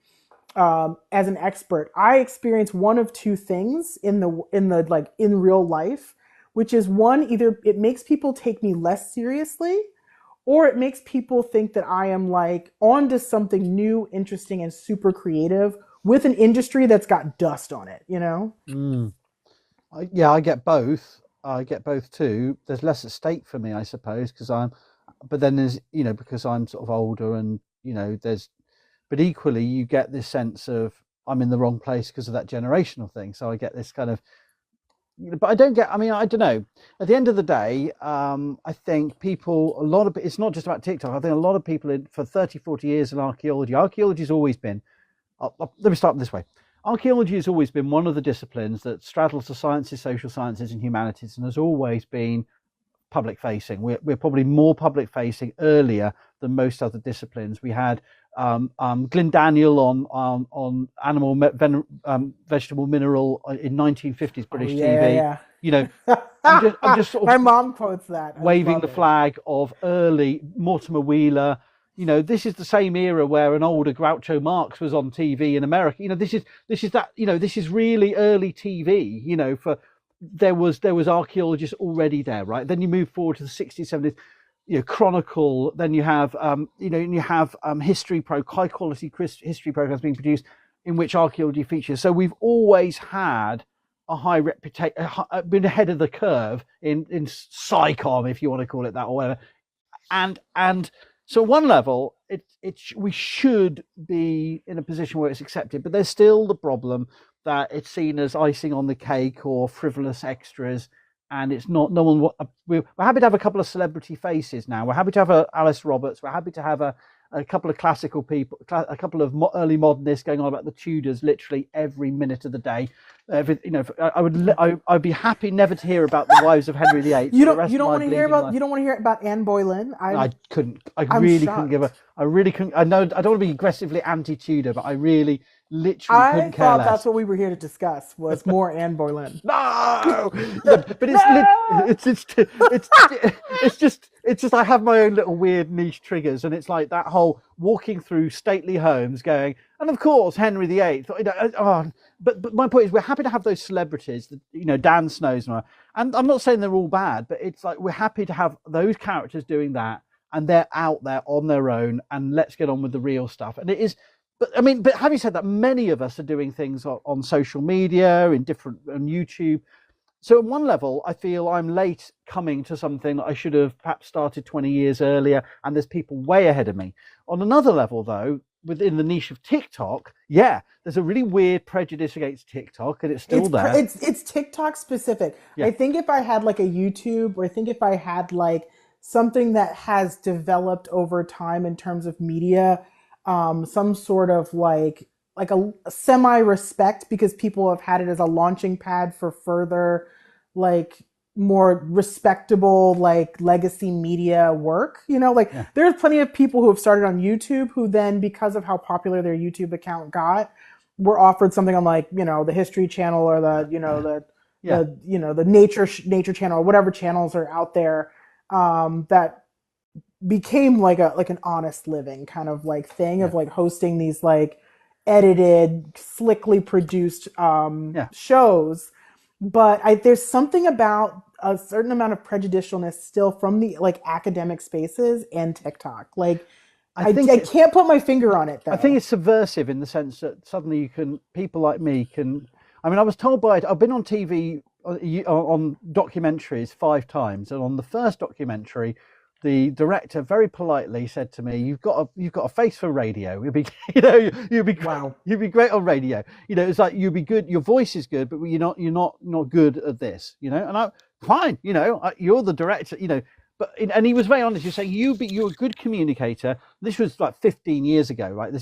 As an expert, I experience one of two things in real life, which is one, either it makes people take me less seriously, or it makes people think that I am like onto something new, interesting, and super creative with an industry that's got dust on it, I get both. I get both too. There's less at stake for me, I suppose, but then there's, because I'm sort of older and, but equally you get this sense of I'm in the wrong place because of that generational thing. So I get this kind of, but I don't get. I mean, I don't know. At the end of the day, I think people, a lot of it's not just about TikTok. I think a lot of people for 30, 40 years in archaeology has always been. Let me start this way. Archaeology has always been one of the disciplines that straddles the sciences, social sciences, and humanities, and has always been public facing. We're probably more public facing earlier than most other disciplines. We had Glyn Daniel on animal vegetable mineral in 1950s British TV. Yeah. You know, I'm just sort of my mom quotes that, waving the flag of early Mortimer Wheeler. You know, this is the same era where an older Groucho Marx was on TV in America. You know, this is that. You know, this is really early TV. You know, there was archaeologists already there, right? Then you move forward to the 60s, 70s. You know, Chronicle. Then you have history high quality history programs being produced in which archaeology features. So we've always had a high reputation, been ahead of the curve in SciComm, if you want to call it that, or whatever. And so at one level, we should be in a position where it's accepted, but there's still the problem that it's seen as icing on the cake or frivolous extras, and it's not. No one. We're happy to have a couple of celebrity faces now. We're happy to have Alice Roberts. We're happy to have a couple of classical people, a couple of early modernists going on about the Tudors literally every minute of the day. I'd be happy never to hear about the wives of Henry VIII. You don't want to hear about Anne Boleyn. I really couldn't give a. I really couldn't. I know I don't want to be aggressively anti-Tudor, but I really literally couldn't care less. That's what we were here to discuss was more Anne Boleyn. No, but it's just I have my own little weird niche triggers, and it's like that whole walking through stately homes, going, and of course Henry VIII. But my point is, we're happy to have those celebrities, Dan Snow's, and I'm not saying they're all bad, but it's like we're happy to have those characters doing that, and they're out there on their own, and let's get on with the real stuff. And it is. But having said that, many of us are doing things on social media, on YouTube. So at one level, I feel I'm late coming to something that I should have perhaps started 20 years earlier, and there's people way ahead of me. On another level, though, within the niche of TikTok, there's a really weird prejudice against TikTok, and it's still there. It's TikTok specific. Yeah. I think if I had like a YouTube, or I think if I had like something that has developed over time in terms of media, some sort of like a semi-respect, because people have had it as a launching pad for further like more respectable like legacy media work, there's plenty of people who have started on YouTube who then, because of how popular their YouTube account got, were offered something on like the History Channel or the Nature Channel or whatever channels are out there, that became like an honest living kind of like thing of like hosting these like edited, slickly produced shows. But there's something about a certain amount of prejudicialness still from the like academic spaces and TikTok. Like I can't put my finger on it though. I think it's subversive in the sense that suddenly people like me can. I mean, I was told I've been on TV on documentaries 5 times, and on the first documentary, the director very politely said to me, "You've got a face for radio. You'd be wow. You'd be great on radio. It's like you'd be good. Your voice is good, but you're not good at this. And I fine. You're the director. But and he was very honest. You're saying you're a good communicator. This was like 15 years ago, right?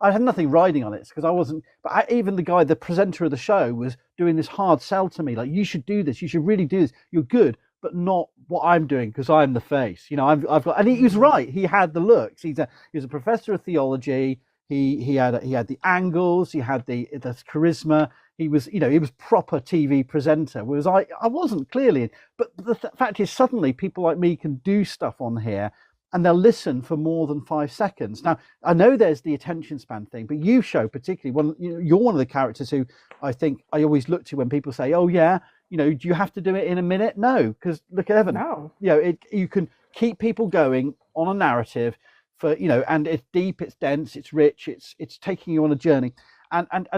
I had nothing riding on it because I wasn't. But even the presenter of the show was doing this hard sell to me, like you should do this. You should really do this. You're good, but not what I'm doing because I'm the face. I've got, and he was right. He had the looks. He was a professor of theology. He had the angles. He had the charisma. He was proper TV presenter. Whereas I wasn't clearly. But the fact is, suddenly people like me can do stuff on here, and they'll listen for more than 5 seconds. Now I know there's the attention span thing, but you show particularly you're one of the characters who I think I always look to when people say, "Oh yeah, do you have to do it in a minute?" No, because look at Evan. No. You can keep people going on a narrative for and it's deep, it's dense, it's rich, it's taking you on a journey. And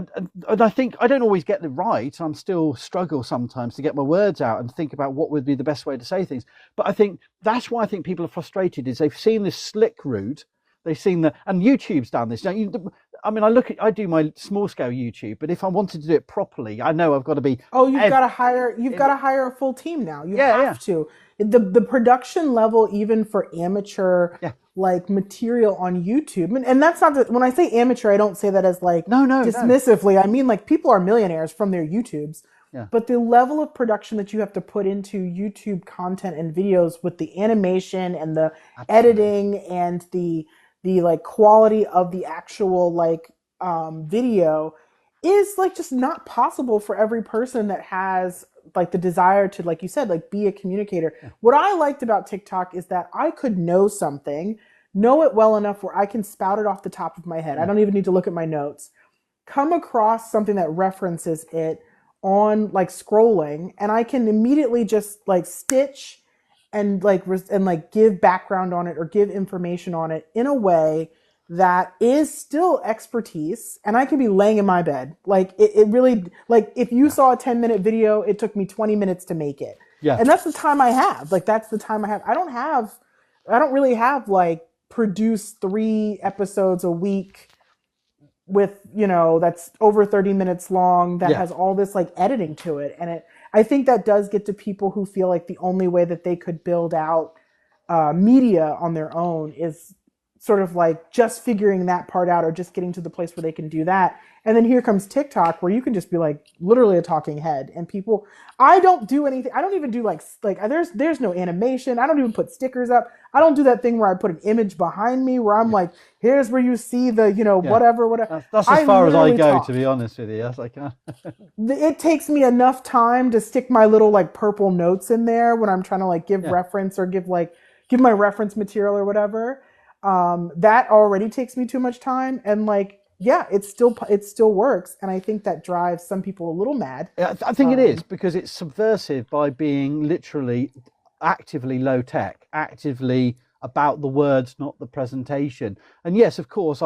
I think I don't always get it right. I'm still struggle sometimes to get my words out and think about what would be the best way to say things. But I think that's why I think people are frustrated is they've seen this slick route. They've seen and YouTube's done this. I mean, I do my small scale YouTube, but if I wanted to do it properly, I know I've got to be. Oh, you've got to hire a full team now. You Yeah. have to. The production level, even for amateur Yeah. like material on YouTube, and that's not when I say amateur, I don't say that as like No. dismissively. I mean like people are millionaires from their YouTubes. Yeah. But the level of production that you have to put into YouTube content and videos with the animation and the editing and the like quality of the actual like video is like just not possible for every person that has like the desire to, like you said, like be a communicator. Yeah. What I liked about TikTok is that I could know something, know it well enough where I can spout it off the top of my head. I don't even need to look at my notes. Come across something that references it on like scrolling, and I can immediately just like stitch and like give background on it or give information on it in a way that is still expertise, and I can be laying in my bed. Like it really, like if you saw a 10-minute video, it took me 20 minutes to make it. Yeah. And that's the time I have. Like that's the time I have. I don't really have like produce 3 episodes a week with, that's over 30 minutes long, that has all this like editing to it. And I think that does get to people who feel like the only way that they could build out media on their own is sort of like just figuring that part out or just getting to the place where they can do that. And then here comes TikTok, where you can just be like literally a talking head, and people, I don't do anything. I don't even do like there's no animation. I don't even put stickers up. I don't do that thing where I put an image behind me where I'm like, here's where you see the, whatever. That's as far as I go, to be honest with you. That's like, it takes me enough time to stick my little like purple notes in there when I'm trying to like give reference or give my reference material or whatever. That already takes me too much time, and like, it still works, and I think that drives some people a little mad. I think it is, because it's subversive by being literally actively low tech, actively about the words, not the presentation. And yes, of course,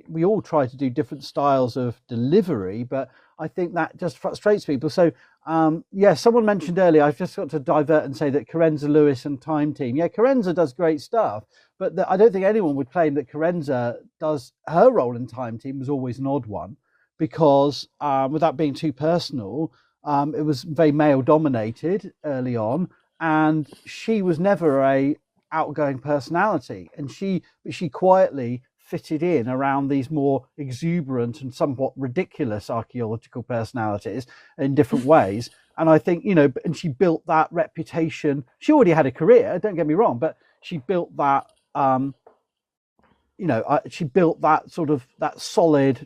we all try to do different styles of delivery, but I think that just frustrates people. So someone mentioned earlier, I've just got to divert and say that Carenza Lewis and Time Team. Yeah, Carenza does great stuff, but I don't think anyone would claim that Carenza does, her role in Time Team was always an odd one, because without being too personal, it was very male dominated early on, and she was never a outgoing personality, and she quietly fitted in around these more exuberant and somewhat ridiculous archaeological personalities in different ways. And I think, and she built that reputation. She already had a career, don't get me wrong, but she built that, she built that sort of that solid,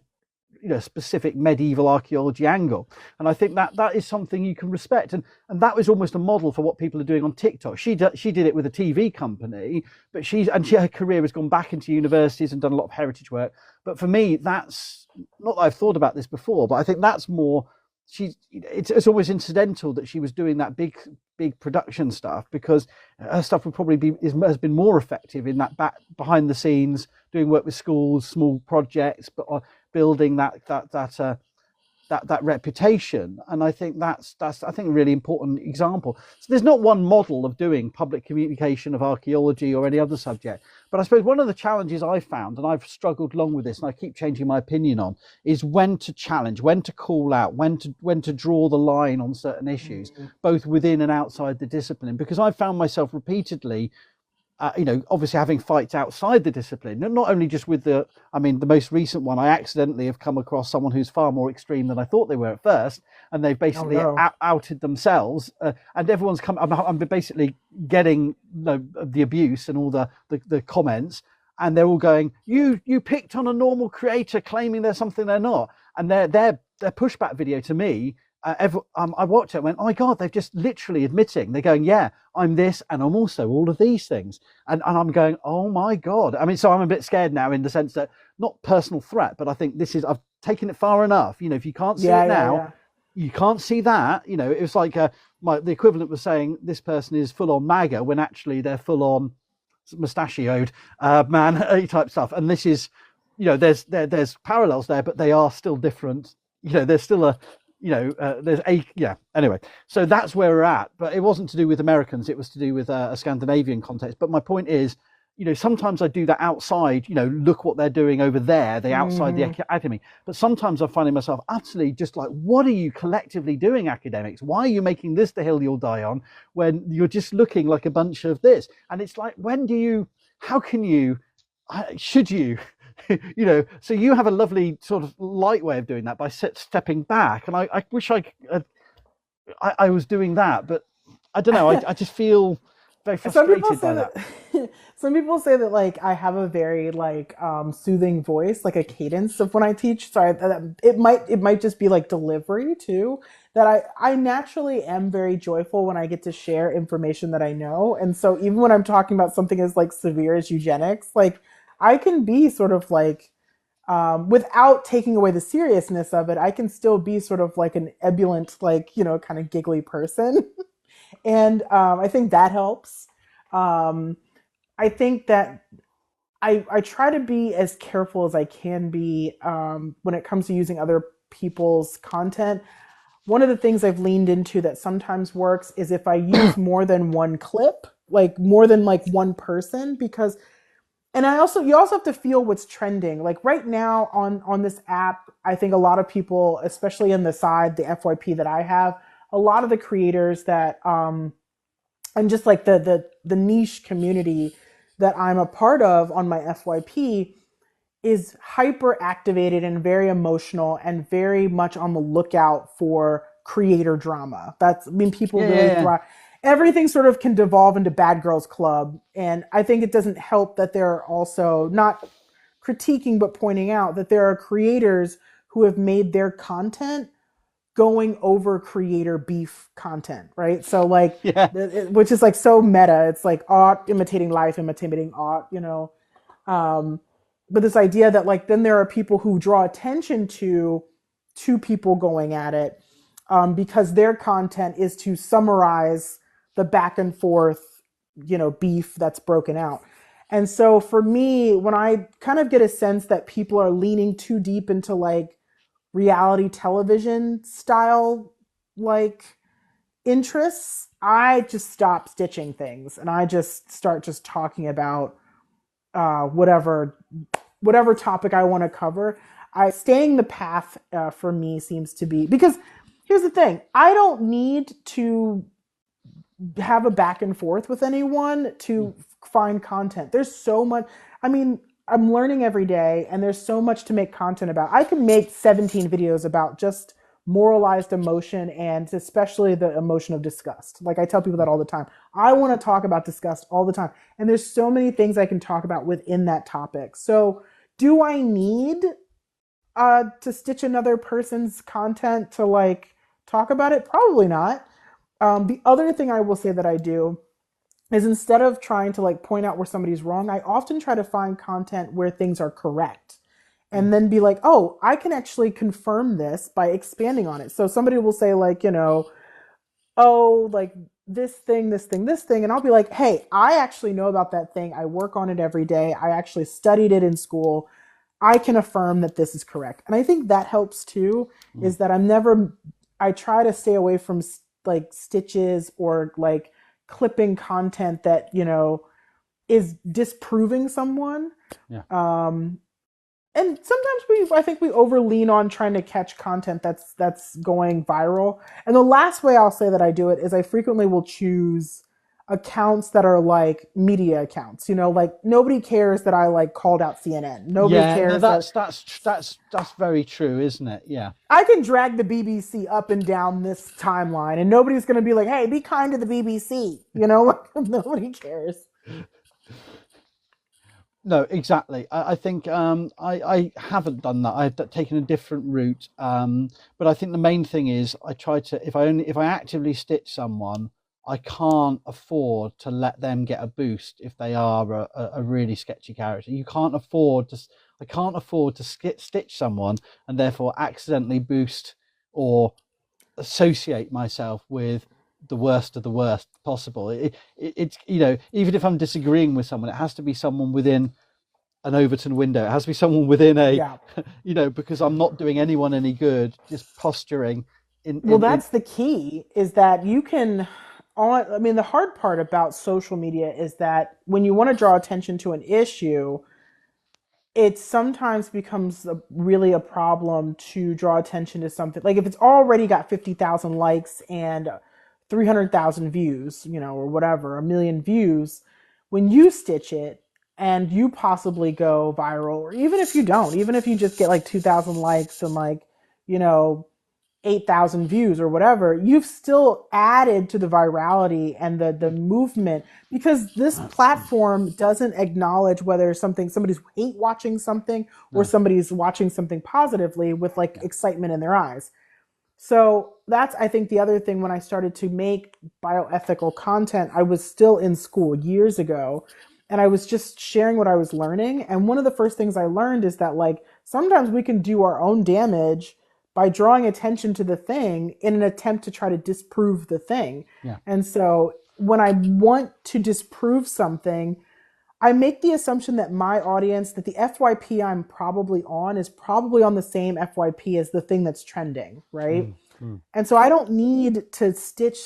specific medieval archaeology angle. And I think that is something you can respect. And that was almost a model for what people are doing on TikTok. She did it with a TV company, but her career has gone back into universities and done a lot of heritage work. But for me, that's not that I've thought about this before, but I think that's more, it's always incidental that she was doing that big production stuff, because her stuff would probably has been more effective in that behind the scenes, doing work with schools, small projects, but building that reputation. And I think that's I think a really important example. So there's not one model of doing public communication of archaeology or any other subject, but I suppose one of the challenges I found, and I've struggled long with this and I keep changing my opinion on, is when to challenge, when to call out, when to draw the line on certain issues, both within and outside the discipline. Because I found myself repeatedly obviously having fights outside the discipline, not only just with the most recent one, I accidentally have come across someone who's far more extreme than I thought they were at first, and they've basically outed themselves, and everyone's come. I'm basically getting the abuse and all the comments, and they're all going, you picked on a normal creator claiming they're something they're not, and their pushback video to me, I watched it and went, oh my God, they're just literally admitting. They're going, yeah, I'm this and I'm also all of these things. And I'm going, oh my God. So I'm a bit scared now, in the sense that, not personal threat, but I think I've taken it far enough. If you can't see it now, you can't see that. It was like the equivalent was saying this person is full on MAGA when actually they're full on mustachioed man type stuff. And this is, there's parallels there, but they are still different. There's still a, anyway, so that's where we're at. But it wasn't to do with Americans, it was to do with a Scandinavian context. But my point is, sometimes I do that outside, look what they're doing over there, they outside the Hmm. academy. But sometimes I'm finding myself utterly just like, what are you collectively doing, academics? Why are you making this the hill you'll die on when you're just looking like a bunch of this? And it's like, how can you, should you, so you have a lovely sort of light way of doing that by stepping back. And I wish I was doing that, but I don't know. I just feel very Some people frustrated say by that. that some people say that like I have a very like soothing voice, like a cadence of when I teach. So it might just be like delivery too. That I naturally am very joyful when I get to share information that I know. And so even when I'm talking about something as like severe as eugenics, like I can be sort of like without taking away the seriousness of it, I can still be sort of like an ebullient, like, kind of giggly person. And I think that helps. Um, I think that I try to be as careful as I can be when it comes to using other people's content. One of the things I've leaned into that sometimes works is if I use more than one clip, like more than like one person, because and you also have to feel what's trending. Like right now on this app, I think a lot of people, especially in the FYP that I have, a lot of the creators that and just like the niche community that I'm a part of on my FYP is hyper activated and very emotional and very much on the lookout for creator drama. That's, I mean, people Yeah, really yeah, thrive. Everything sort of can devolve into Bad Girls Club. And I think it doesn't help that there are also not critiquing, but pointing out that there are creators who have made their content going over creator beef content, right? So like, yeah, which is like so meta. It's like art imitating life, imitating art. Um, but this idea that like then there are people who draw attention to two people going at it because their content is to summarize the back and forth, beef that's broken out. And so for me, when I kind of get a sense that people are leaning too deep into like reality television style like interests, I just stop stitching things and I just start just talking about whatever topic I want to cover. I staying the path for me seems to be because here's the thing: I don't need to have a back and forth with anyone to find content. There's so much. I mean, I'm learning every day, and there's so much to make content about. I can make 17 videos about just moralized emotion and especially the emotion of disgust. Like I tell people that all the time. I want to talk about disgust all the time. And there's so many things I can talk about within that topic. So, do I need to stitch another person's content to like talk about it? Probably not. The other thing I will say that I do is instead of trying to like point out where somebody's wrong, I often try to find content where things are correct and then be like, oh, I can actually confirm this by expanding on it. So somebody will say, like, oh, like this thing, this thing, this thing. And I'll be like, hey, I actually know about that thing. I work on it every day. I actually studied it in school. I can affirm that this is correct. And I think that helps too, is that I try to stay away from like stitches or like clipping content that, is disproving someone. yeah. Um, and sometimes I think we over lean on trying to catch content that's going viral. And the last way I'll say that I do it is I frequently will choose accounts that are like media accounts. Like nobody cares that I like called out CNN. Nobody Yeah, no, cares that that's very true, isn't it? Yeah. I can drag the BBC up and down this timeline, and nobody's going to be like, "Hey, be kind to the BBC." Nobody cares. No, exactly. I think I haven't done that. I've taken a different route. But I think the main thing is I try to if I actively stitch someone, I can't afford to let them get a boost if they are a really sketchy character. I can't afford to stitch someone and therefore accidentally boost or associate myself with the worst of the worst possible. It's even if I'm disagreeing with someone, it has to be someone within an Overton window. It has to be someone within a, Yeah. because I'm not doing anyone any good just posturing in Well, that's the key is that you can. I mean, the hard part about social media is that when you want to draw attention to an issue, it sometimes becomes really a problem to draw attention to something. Like if it's already got 50,000 likes and 300,000 views, or whatever, a million views, when you stitch it and you possibly go viral, or even if you don't, even if you just get like 2,000 likes and like, you know, 8,000 views or whatever, you've still added to the virality and the movement, because this platform doesn't acknowledge whether somebody's hate watching something or somebody's watching something positively with like excitement in their eyes. So that's, I think, the other thing. When I started to make bioethical content, I was still in school years ago, and I was just sharing what I was learning. And one of the first things I learned is that like sometimes we can do our own damage by drawing attention to the thing in an attempt to try to disprove the thing. Yeah. And so when I want to disprove something, I make the assumption that my audience, that the FYP I'm probably on is probably on the same FYP as the thing that's trending, right? And so I don't need to stitch,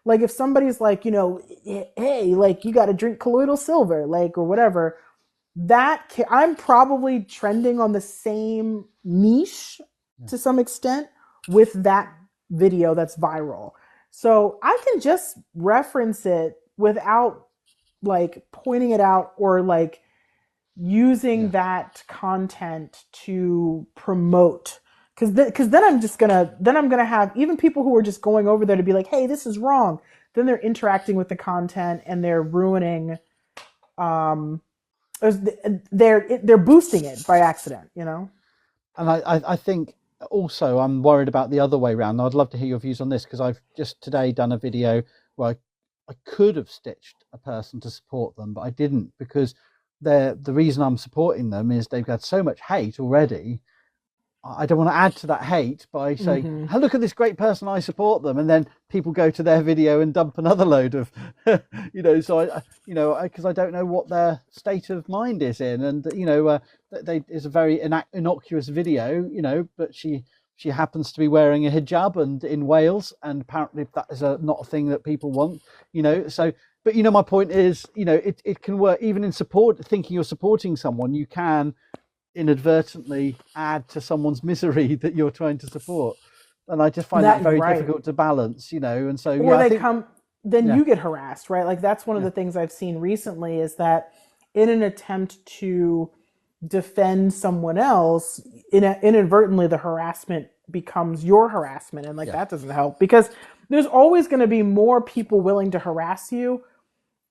like if somebody's like, hey, like you got to drink colloidal silver, like, or whatever, I'm probably trending on the same niche to some extent with that video that's viral. So I can just reference it without like pointing it out or like using that content to promote, because then I'm gonna have even people who are just going over there to be like, hey, this is wrong, then they're interacting with the content and they're ruining, they're boosting it by accident. And I think also I'm worried about the other way around. I'd love to hear your views on this, because I've just today done a video where I could have stitched a person to support them, but I didn't, because the reason I'm supporting them is they've had so much hate already. I don't want to add to that hate by saying, oh, look at this great person, I support them, and then people go to their video and dump another load of, so because I don't know what their state of mind is in, and it's a very innocuous video, but she happens to be wearing a hijab and in Wales, and apparently that is not a thing that people want, so. But my point is, it can work even in thinking you're supporting someone. You can inadvertently add to someone's misery that you're trying to support, and I just find that very difficult to balance, and so you get harassed, right? Like that's one of the things I've seen recently, is that in an attempt to defend someone else, inadvertently the harassment becomes your harassment, and that doesn't help, because there's always going to be more people willing to harass you.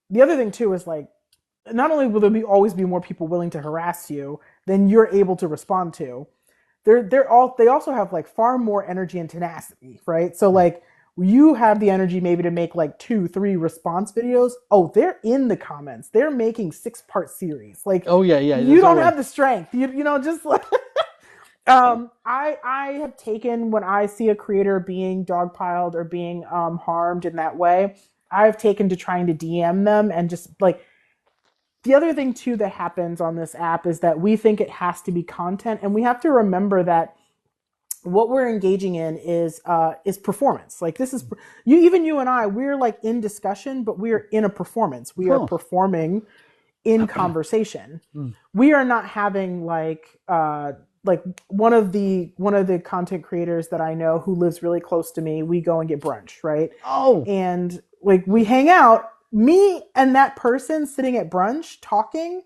The other thing too is like, not only will there always be more people willing to harass you than you're able to respond to, they also have like far more energy and tenacity, right? So like you have the energy maybe to make like 2-3 response videos. Oh, they're in the comments. They're making 6-part series. Like, oh yeah. You don't have the strength. Just like I have taken, when I see a creator being dogpiled or being harmed in that way, I've taken to trying to DM them, and just like, the other thing too that happens on this app is that we think it has to be content, and we have to remember that what we're engaging in is performance. Like this is you and I, we're like in discussion, but we're in a performance. We are performing in conversation. We are not having like one of the content creators that I know who lives really close to me, we go and get brunch, right? And like we hang out, me and that person sitting at brunch talking.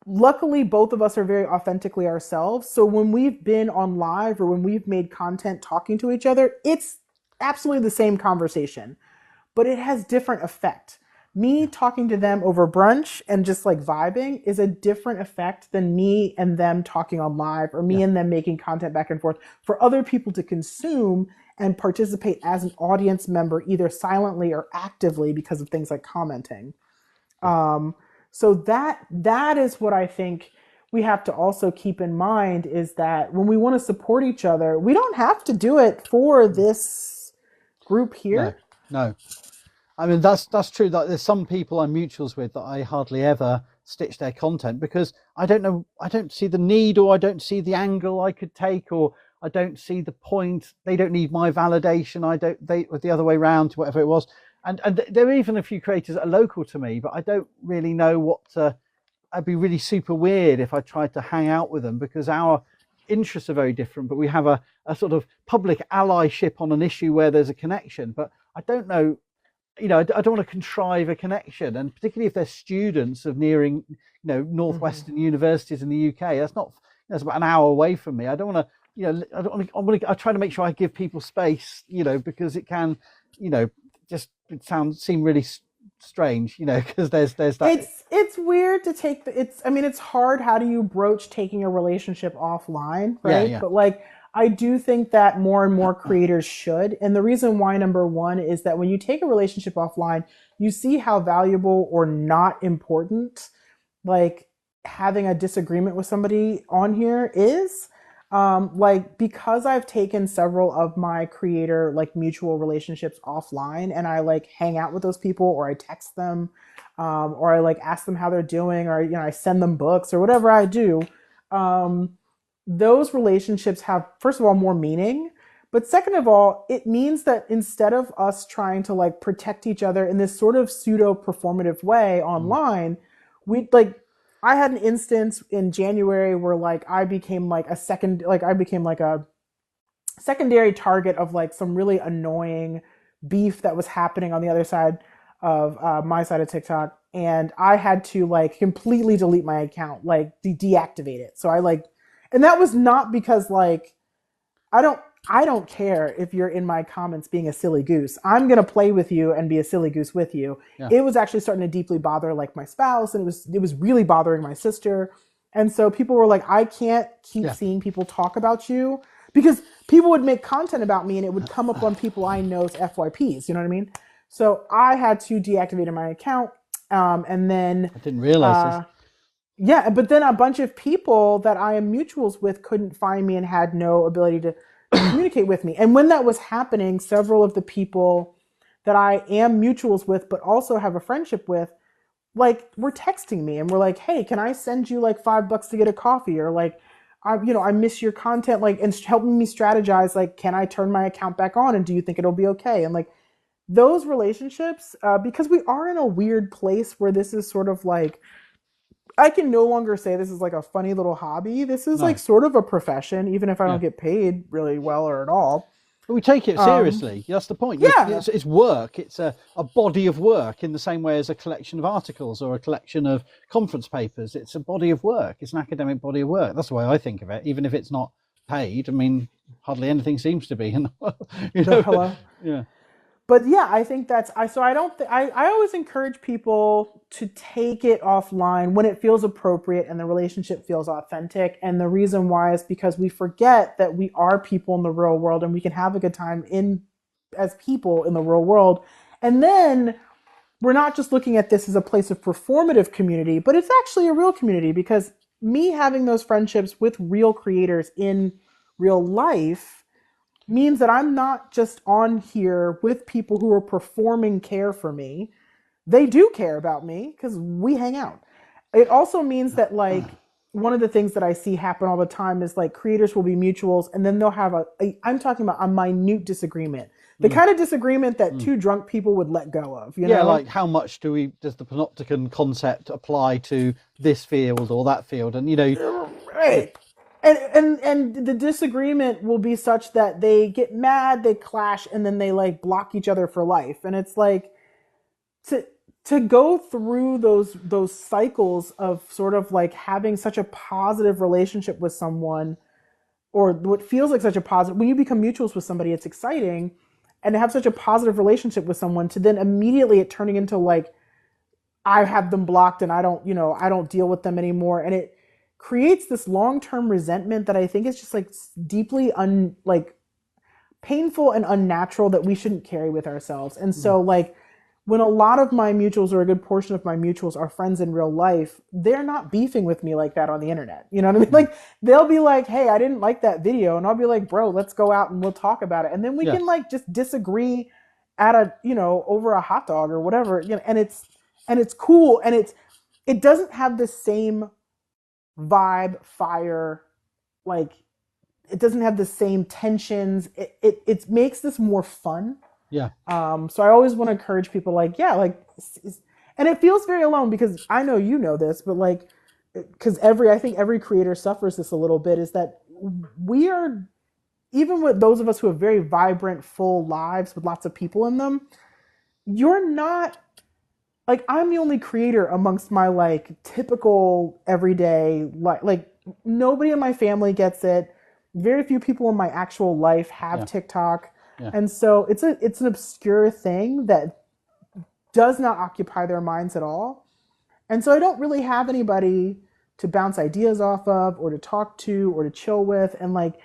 Luckily, both of us are very authentically ourselves. So when we've been on live or when we've made content talking to each other, it's absolutely the same conversation, but it has different effect. Me talking to them over brunch and just like vibing is a different effect than me and them talking on live, or me and them making content back and forth for other people to consume and participate as an audience member, either silently or actively, because of things like commenting. So that is what I think we have to also keep in mind, is that when we want to support each other, we don't have to do it for this group here. No. I mean, that's true. That there's some people I'm mutuals with that I hardly ever stitch their content, because I don't see the need, or I don't see the angle I could take, or I don't see the point. They don't need my validation. I don't. They or the other way around, whatever it was. And there are even a few creators that are local to me, but I don't really know what to. I'd be really super weird if I tried to hang out with them because our interests are very different, but we have a sort of public allyship on an issue where there's a connection. But I don't know, I don't want to contrive a connection, and particularly if they're students of nearing, Northwestern universities in the UK. That's not, that's about an hour away from me. I don't want to, I don't want to. I try to make sure I give people space, because it can, just seem really strange, because there's that. It's weird to take it's hard. How do you broach taking a relationship offline, right? Yeah. But like, I do think that more and more creators should. And the reason why, number one, is that when you take a relationship offline, you see how valuable or not important, like, having a disagreement with somebody on here is. Like, because I've taken several of my creator, like, mutual relationships offline, and I like hang out with those people, or I text them, or I like ask them how they're doing, or I send them books or whatever I do. Those relationships have, first of all, more meaning, but second of all, it means that instead of us trying to like protect each other in this sort of pseudo performative way online, we like, I had an instance in January where like I became like a secondary target of like some really annoying beef that was happening on the other side of my side of TikTok, and I had to like completely delete my account, like deactivate it. So I like, and that was not because like I don't care if you're in my comments being a silly goose. I'm going to play with you and be a silly goose with you. Yeah. It was actually starting to deeply bother like my spouse, and it was really bothering my sister. And so people were like, I can't keep seeing people talk about you, because people would make content about me and it would come up on people I know's FYPs. You know what I mean? So I had to deactivate my account. And then I didn't realize this. Yeah, but then a bunch of people that I am mutuals with couldn't find me and had no ability to communicate with me. And when that was happening, several of the people that I am mutuals with, but also have a friendship with, like, were texting me and were like, hey, can I send you like $5 to get a coffee? Or like, I miss your content, like, and helping me strategize, like, can I turn my account back on? And do you think it'll be okay? And like, those relationships, because we are in a weird place where this is sort of like, I can no longer say this is like a funny little hobby. This is like sort of a profession, even if I don't get paid really well or at all. But we take it seriously. That's the point. Yeah. It's work. It's a body of work in the same way as a collection of articles or a collection of conference papers. It's a body of work. It's an academic body of work. That's the way I think of it, even if it's not paid. I mean, hardly anything seems to be. Hello? Yeah. But yeah, I think I always encourage people to take it offline when it feels appropriate and the relationship feels authentic. And the reason why is because we forget that we are people in the real world, and we can have a good time as people in the real world. And then we're not just looking at this as a place of performative community, but it's actually a real community, because me having those friendships with real creators in real life means that I'm not just on here with people who are performing care for me. They do care about me because we hang out. It also means that, like, one of the things that I see happen all the time is like creators will be mutuals, and then they'll have I'm talking about a minute disagreement. The kind of disagreement that two drunk people would let go of, you know? Yeah, like how much does the panopticon concept apply to this field or that field? And right. And the disagreement will be such that they get mad, they clash, and then they like block each other for life. And it's like to go through those cycles of sort of like having such a positive relationship with someone, or what feels like such a positive, when you become mutuals with somebody, it's exciting, and to have such a positive relationship with someone, to then immediately it turning into like, I have them blocked and I don't deal with them anymore. And it creates this long-term resentment that I think is just like deeply painful and unnatural, that we shouldn't carry with ourselves. And so like, when a lot of my mutuals, or a good portion of my mutuals, are friends in real life, they're not beefing with me like that on the internet. You know what I mean? Like, they'll be like, hey, I didn't like that video. And I'll be like, bro, let's go out and we'll talk about it. And then we can like just disagree at over a hot dog or whatever, and it's cool. And it doesn't have the same vibe, fire, like it doesn't have the same tensions. It makes this more fun. Yeah. So I always want to encourage people like, yeah, like, and it feels very alone because I know you know this, but like, because I think every creator suffers this a little bit, is that we are, even with those of us who have very vibrant, full lives with lots of people in them, you're not, like, I'm the only creator amongst my like typical everyday, like nobody in my family gets it. Very few people in my actual life have Yeah. TikTok. Yeah. And so it's an obscure thing that does not occupy their minds at all. And so I don't really have anybody to bounce ideas off of or to talk to or to chill with, and like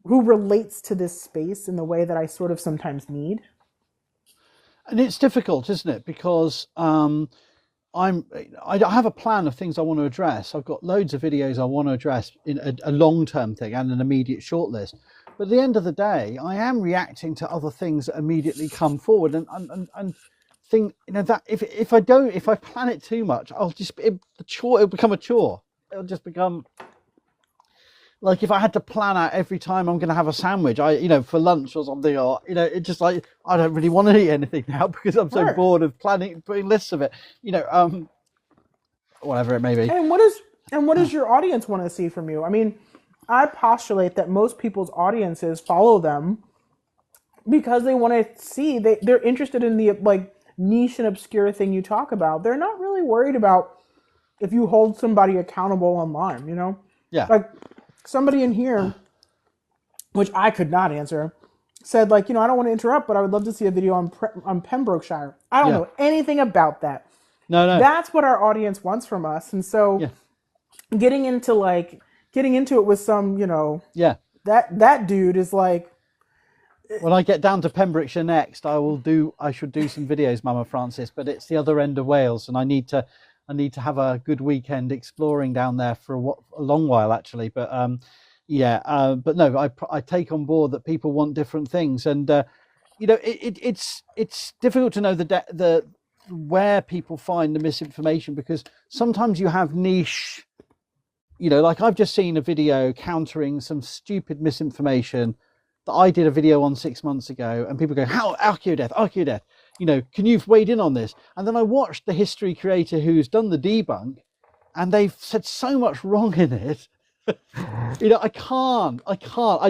who relates to this space in the way that I sort of sometimes need. And it's difficult, isn't it? Because I have a plan of things I want to address. I've got loads of videos I want to address in a long-term thing and an immediate shortlist. But at the end of the day, I am reacting to other things that immediately come forward, and think, you know, that if I plan it too much, it'll become a chore. It'll just become like if I had to plan out every time I'm going to have a sandwich, for lunch or something, or it's just like I don't really want to eat anything now because I'm so bored of putting lists of it, whatever it may be. And what does your audience want to see from you? I mean, I postulate that most people's audiences follow them because they want to see, they're interested in the like niche and obscure thing you talk about. They're not really worried about if you hold somebody accountable online, Yeah. Like somebody in here, which I could not answer, said like, I don't want to interrupt, but I would love to see a video on Pembrokeshire. I don't know anything about that. No. That's what our audience wants from us. And so getting into it with some, that dude is like, when I get down to Pembrokeshire next, I should do some videos, Mama Francis, but it's the other end of Wales, and I need to have a good weekend exploring down there for a long while actually. But but no, I take on board that people want different things, and it's difficult to know the where people find the misinformation, because sometimes you have niche, like I've just seen a video countering some stupid misinformation that I did a video on 6 months ago, and people go, how Archaeodeath, can you wade in on this? And then I watched the history creator who's done the debunk, and they've said so much wrong in it. I can't.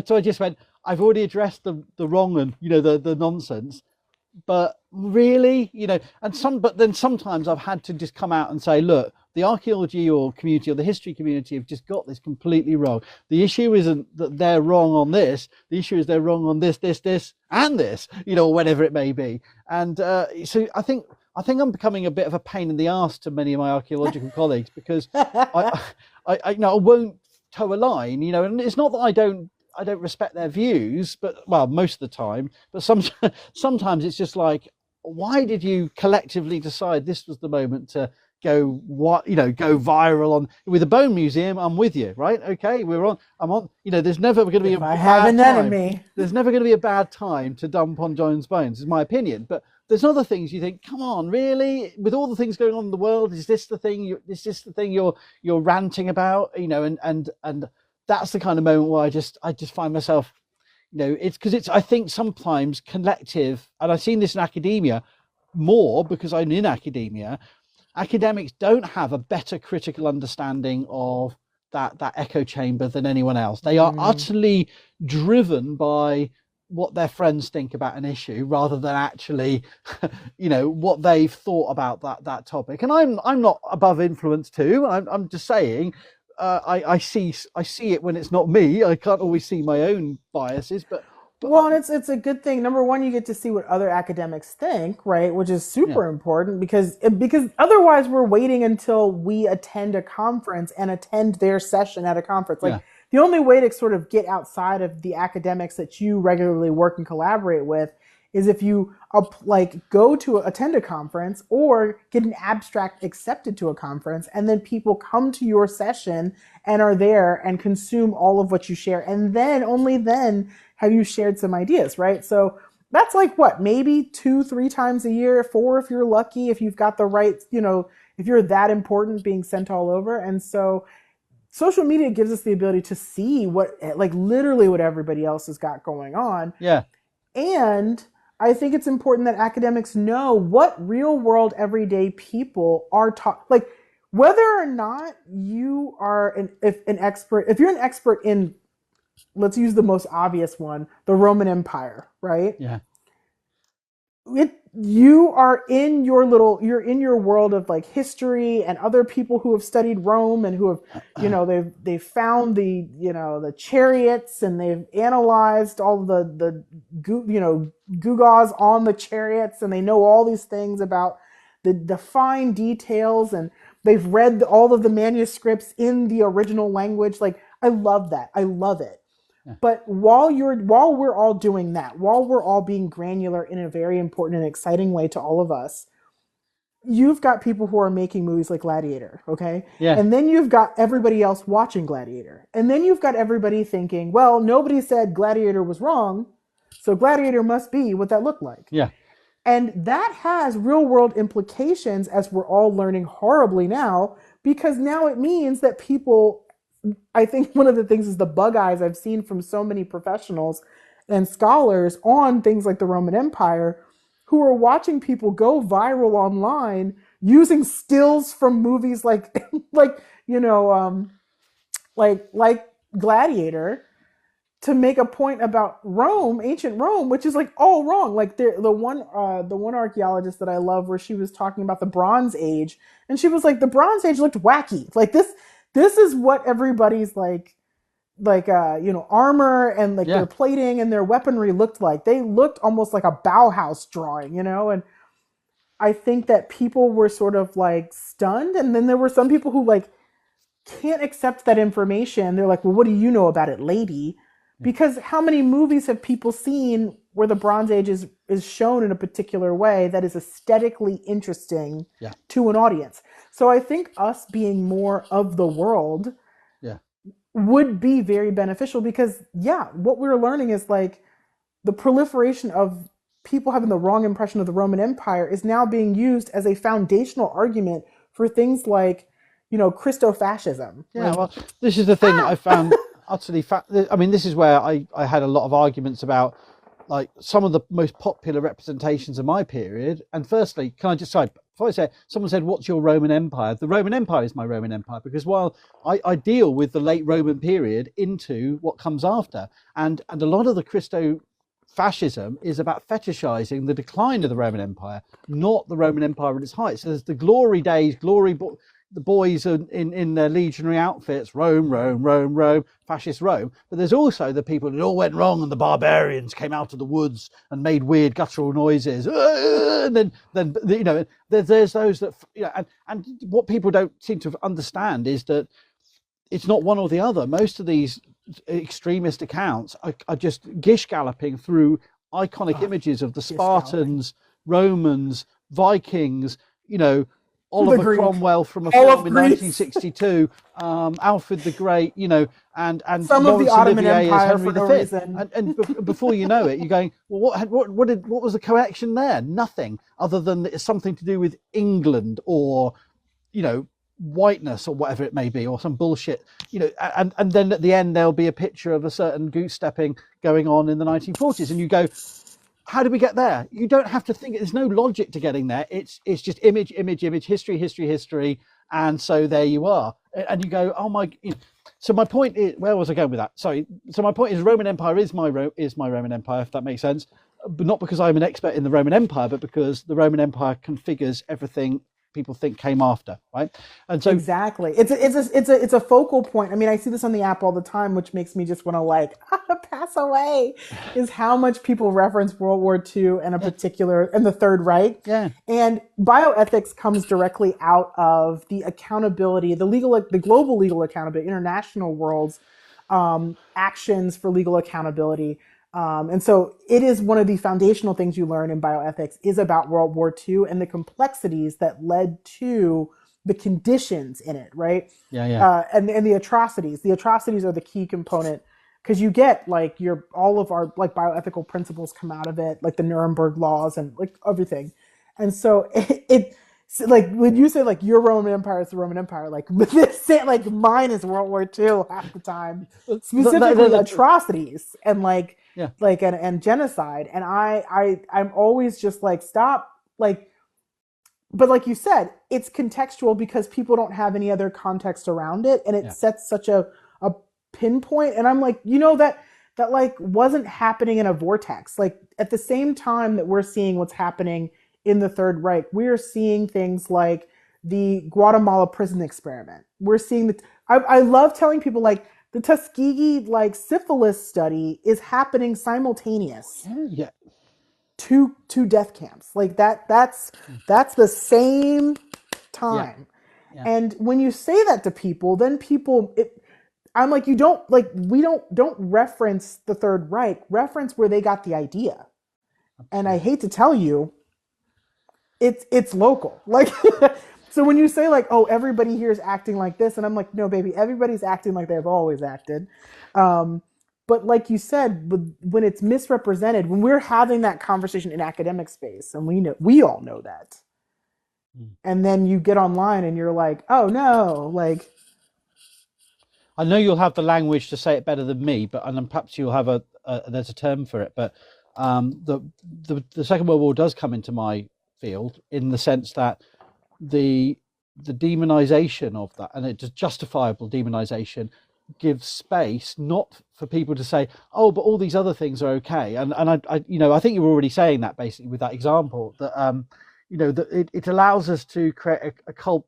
So I just went, I've already addressed the wrong and, the nonsense, but really, but then sometimes I've had to just come out and say, look, the archaeology or community or the history community have just got this completely wrong. The issue isn't that they're wrong on this. The issue is they're wrong on this, and this, whatever it may be. And so I think I'm becoming a bit of a pain in the arse to many of my archaeological colleagues, because I won't toe a line, and it's not that I don't respect their views, but most of the time, but sometimes it's just like, why did you collectively decide this was the moment to go viral on with the Bone Museum? I'm with you, right? Okay, I'm on. There's never going to be There's never going to be a bad time to dump on John's bones, is my opinion. But there's other things you think, come on, really? With all the ththings going on in the world, is this the thing? You're ranting about? And that's the kind of moment where I just find myself, it's because I think sometimes collective, and I've seen this in academia more because I'm in academia. Academics don't have a better critical understanding of that echo chamber than anyone else. They are utterly driven by what their friends think about an issue rather than actually, what they've thought about that topic. And I'm not above influence too. I'm just saying, I see it when it's not me. I can't always see my own biases, but well, and it's a good thing. Number one, you get to see what other academics think, right? Which is super important, because otherwise we're waiting until we attend a conference and attend their session at a conference. Like the only way to sort of get outside of the academics that you regularly work and collaborate with is if you go to attend a conference or get an abstract accepted to a conference, and then people come to your session and are there and consume all of what you share, and then only then have you shared some ideas, right? So that's like maybe 2-3 times a year, 4 if you're lucky, if you've got the right, if you're that important being sent all over. And so social media gives us the ability to see what, like, literally what everybody else has got going on. Yeah. And I think it's important that academics know what real world everyday people are taught. Like, whether or not you are an expert, if you're an expert in, let's use the most obvious one, the Roman Empire, right? Yeah. You're in your world of like history and other people who have studied Rome and who have, they've found the chariots, and they've analyzed all the gewgaws on the chariots, and they know all these things about the fine details, and they've read all of the manuscripts in the original language. Like, I love that. I love it. But while we're all doing that, while we're all being granular in a very important and exciting way to all of us, you've got people who are making movies like Gladiator, okay? Yeah. And then you've got everybody else watching Gladiator. And then you've got everybody thinking, well, nobody said Gladiator was wrong, so Gladiator must be what that looked like. Yeah. And that has real world implications, as we're all learning horribly now, because now it means that people, I think one of the things is the bug eyes I've seen from so many professionals and scholars on things like the Roman Empire, who are watching people go viral online using stills from movies like like Gladiator, to make a point about Rome, ancient Rome, which is like all wrong. Like the one archaeologist that I love, where she was talking about the Bronze Age, and she was like, the Bronze Age looked wacky. Like this is what everybody's armor and like their plating and their weaponry looked like. They looked almost like a Bauhaus drawing, and I think that people were sort of like stunned. And then there were some people who like can't accept that information. They're like, well, what do you know about it, lady? Because how many movies have people seen where the Bronze Age is shown in a particular way that is aesthetically interesting to an audience? So I think us being more of the world would be very beneficial, because what we're learning is like the proliferation of people having the wrong impression of the Roman Empire is now being used as a foundational argument for things like, Christofascism. Yeah, well, this is the thing that I found utterly I mean, this is where I had a lot of arguments about like some of the most popular representations of my period. And firstly, can I just say, before I say it, someone said, what's your Roman Empire? The Roman Empire is my Roman Empire, because while I deal with the late Roman period into what comes after, and a lot of the Christo-fascism is about fetishizing the decline of the Roman Empire, not the Roman Empire at its height. So there's the glory days, the boys in their legionary outfits, Rome, fascist Rome. But there's also the people that all went wrong, and the barbarians came out of the woods and made weird guttural noises. And then there's those that, and what people don't seem to understand is that it's not one or the other. Most of these extremist accounts are just gish galloping through iconic images of the Spartans, Romans, Vikings, Oliver Cromwell from a film in 1962, Alfred the Great, and some of the Ottoman Empire as Henry V. And before you know it, you're going, well, what was the connection there? Nothing, other than it's something to do with England or, whiteness or whatever it may be, or some bullshit, and then at the end there'll be a picture of a certain goose stepping going on in the 1940s, and you go, how did we get there? You don't have to think. There's no logic to getting there. It's just image, history, and so there you are. And you go, oh my. So my point is, where was I going with that? Sorry. So my point is, Roman Empire is my Roman Empire, if that makes sense. But not because I'm an expert in the Roman Empire, but because the Roman Empire configures everything people think came after, right? And so exactly, it's a focal point. I mean, I see this on the app all the time, which makes me just want to pass away. Is how much people reference World War II and and the Third Reich. Yeah. And bioethics comes directly out of the accountability, the global legal accountability, international world's actions for legal accountability. And so it is one of the foundational things you learn in bioethics is about World War II and the complexities that led to the conditions in it, right? Yeah. And the atrocities. The atrocities are the key component, because you get like all of our like bioethical principles come out of it, like the Nuremberg laws and like everything. And so So, like when you say like your Roman Empire is the Roman Empire, like this, like mine is World War II half the time, specifically atrocities and yeah, and genocide. And I'm always just like stop, like, but like you said, it's contextual because people don't have any other context around it, and it yeah, sets such a pinpoint. And I'm like, that like wasn't happening in a vortex. Like at the same time that we're seeing what's happening in the Third Reich, we're seeing things like the Guatemala prison experiment. We're seeing I love telling people like the Tuskegee like syphilis study is happening simultaneous yeah, two death camps. Like that's the same yeah, time. yeah. And when you say that to people, then I'm like, you don't like, we don't reference the Third Reich, reference where they got the idea. And I hate to tell you, it's local. Like, so when you say like, oh, everybody here is acting like this, and I'm like, no, baby, everybody's acting like they've always acted. But like you said, when it's misrepresented, when we're having that conversation in academic space, and we all know that, and then you get online and you're like, oh no, like, I know you'll have the language to say it better than me, but and then perhaps you'll have there's a term for it. But the Second World War does come into my field in the sense that the demonization of that, and it's justifiable demonization, gives space not for people to say, oh, but all these other things are okay. And I I think you were already saying that basically with that example that that it allows us to create a cult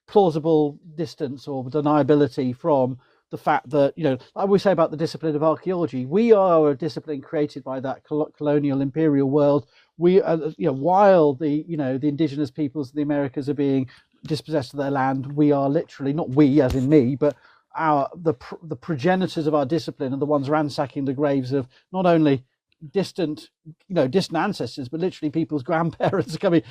plausible distance or deniability from the fact that, I always say about the discipline of archaeology, we are a discipline created by that colonial imperial world. We while the the indigenous peoples of the Americas are being dispossessed of their land, we are literally, not we as in me, but the progenitors of our discipline are the ones ransacking the graves of not only distant ancestors, but literally people's grandparents are coming.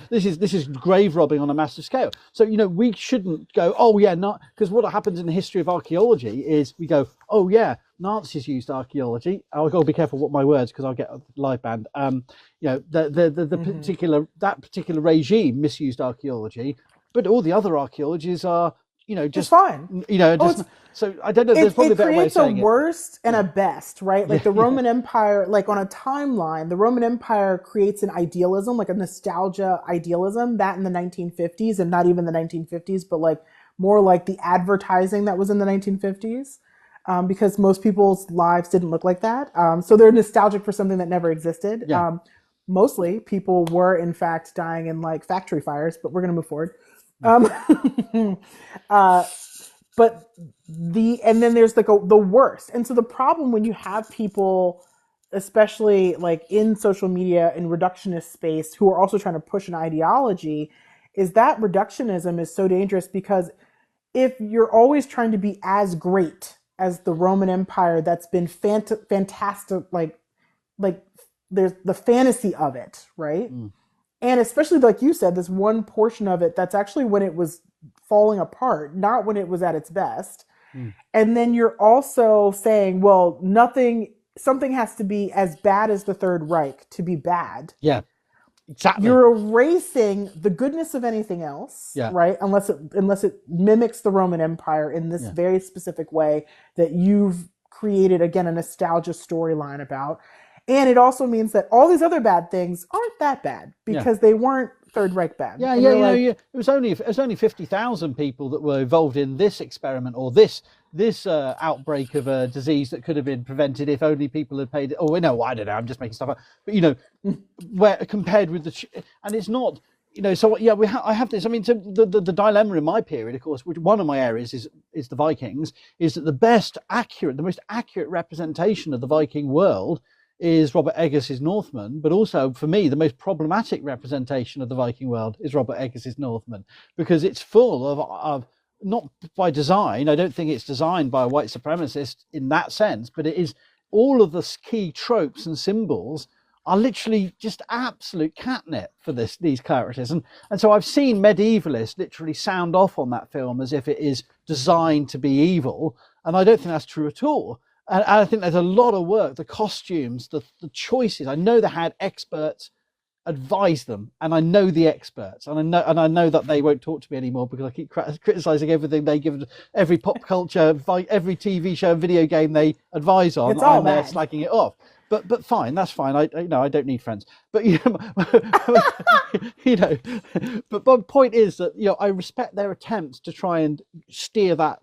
This is grave robbing on a massive scale. So we shouldn't go, oh yeah, not, because what happens in the history of archaeology is we go, oh yeah, Nazis used archaeology. I'll go be careful what my words, because I'll get a live band. That particular regime misused archaeology, but all the other archaeologies are it's just fine. So I don't know. There's probably a better way of saying it. It creates a worst and a best, right? Like the Roman Empire, like on a timeline, the Roman Empire creates an idealism, like a nostalgia idealism, that in the 1950s, and not even the 1950s, but like more like the advertising that was in the 1950s, because most people's lives didn't look like that. So they're nostalgic for something that never existed. Yeah. Mostly people were in fact dying in like factory fires, but we're going to move forward. But and then there's like the worst. And so the problem when you have people, especially like in social media and reductionist space, who are also trying to push an ideology, is that reductionism is so dangerous, because if you're always trying to be as great as the Roman Empire, that's been fantastic, like there's the fantasy of it, right? And especially like you said, this one portion of it that's actually when it was falling apart, not when it was at its best. And then you're also saying, well, something has to be as bad as the Third Reich to be bad. Yeah, exactly. You're erasing the goodness of anything else, right? Unless it mimics the Roman Empire in this very specific way that you've created, again, a nostalgia storyline about. And it also means that all these other bad things aren't that bad, because they weren't Third Reich bad. Yeah, It was only 50,000 people that were involved in this experiment, or this outbreak of a disease that could have been prevented if only people had paid. Oh no, I don't know. I'm just making stuff up. But where compared with and it's not. So yeah, I have this. I mean, the dilemma in my period, of course, which one of my areas is the Vikings, is that the most accurate representation of the Viking world is Robert Eggers's Northmen, but also for me the most problematic representation of the Viking world is Robert Eggers's Northmen, because it's full of not by design. I don't think it's designed by a white supremacist in that sense, but it is all of the key tropes and symbols are literally just absolute catnip for these characters, and so I've seen medievalists literally sound off on that film as if it is designed to be evil, and I don't think that's true at all. And I think there's a lot of work, the costumes, the choices. I know they had experts advise them, and I know the experts, and I know that they won't talk to me anymore because I keep criticizing everything they give, every pop culture, every TV show, video game they advise on, It's all and they're bad. slagging it off. But fine, that's fine. I don't need friends. But But my point is that I respect their attempts to try and steer that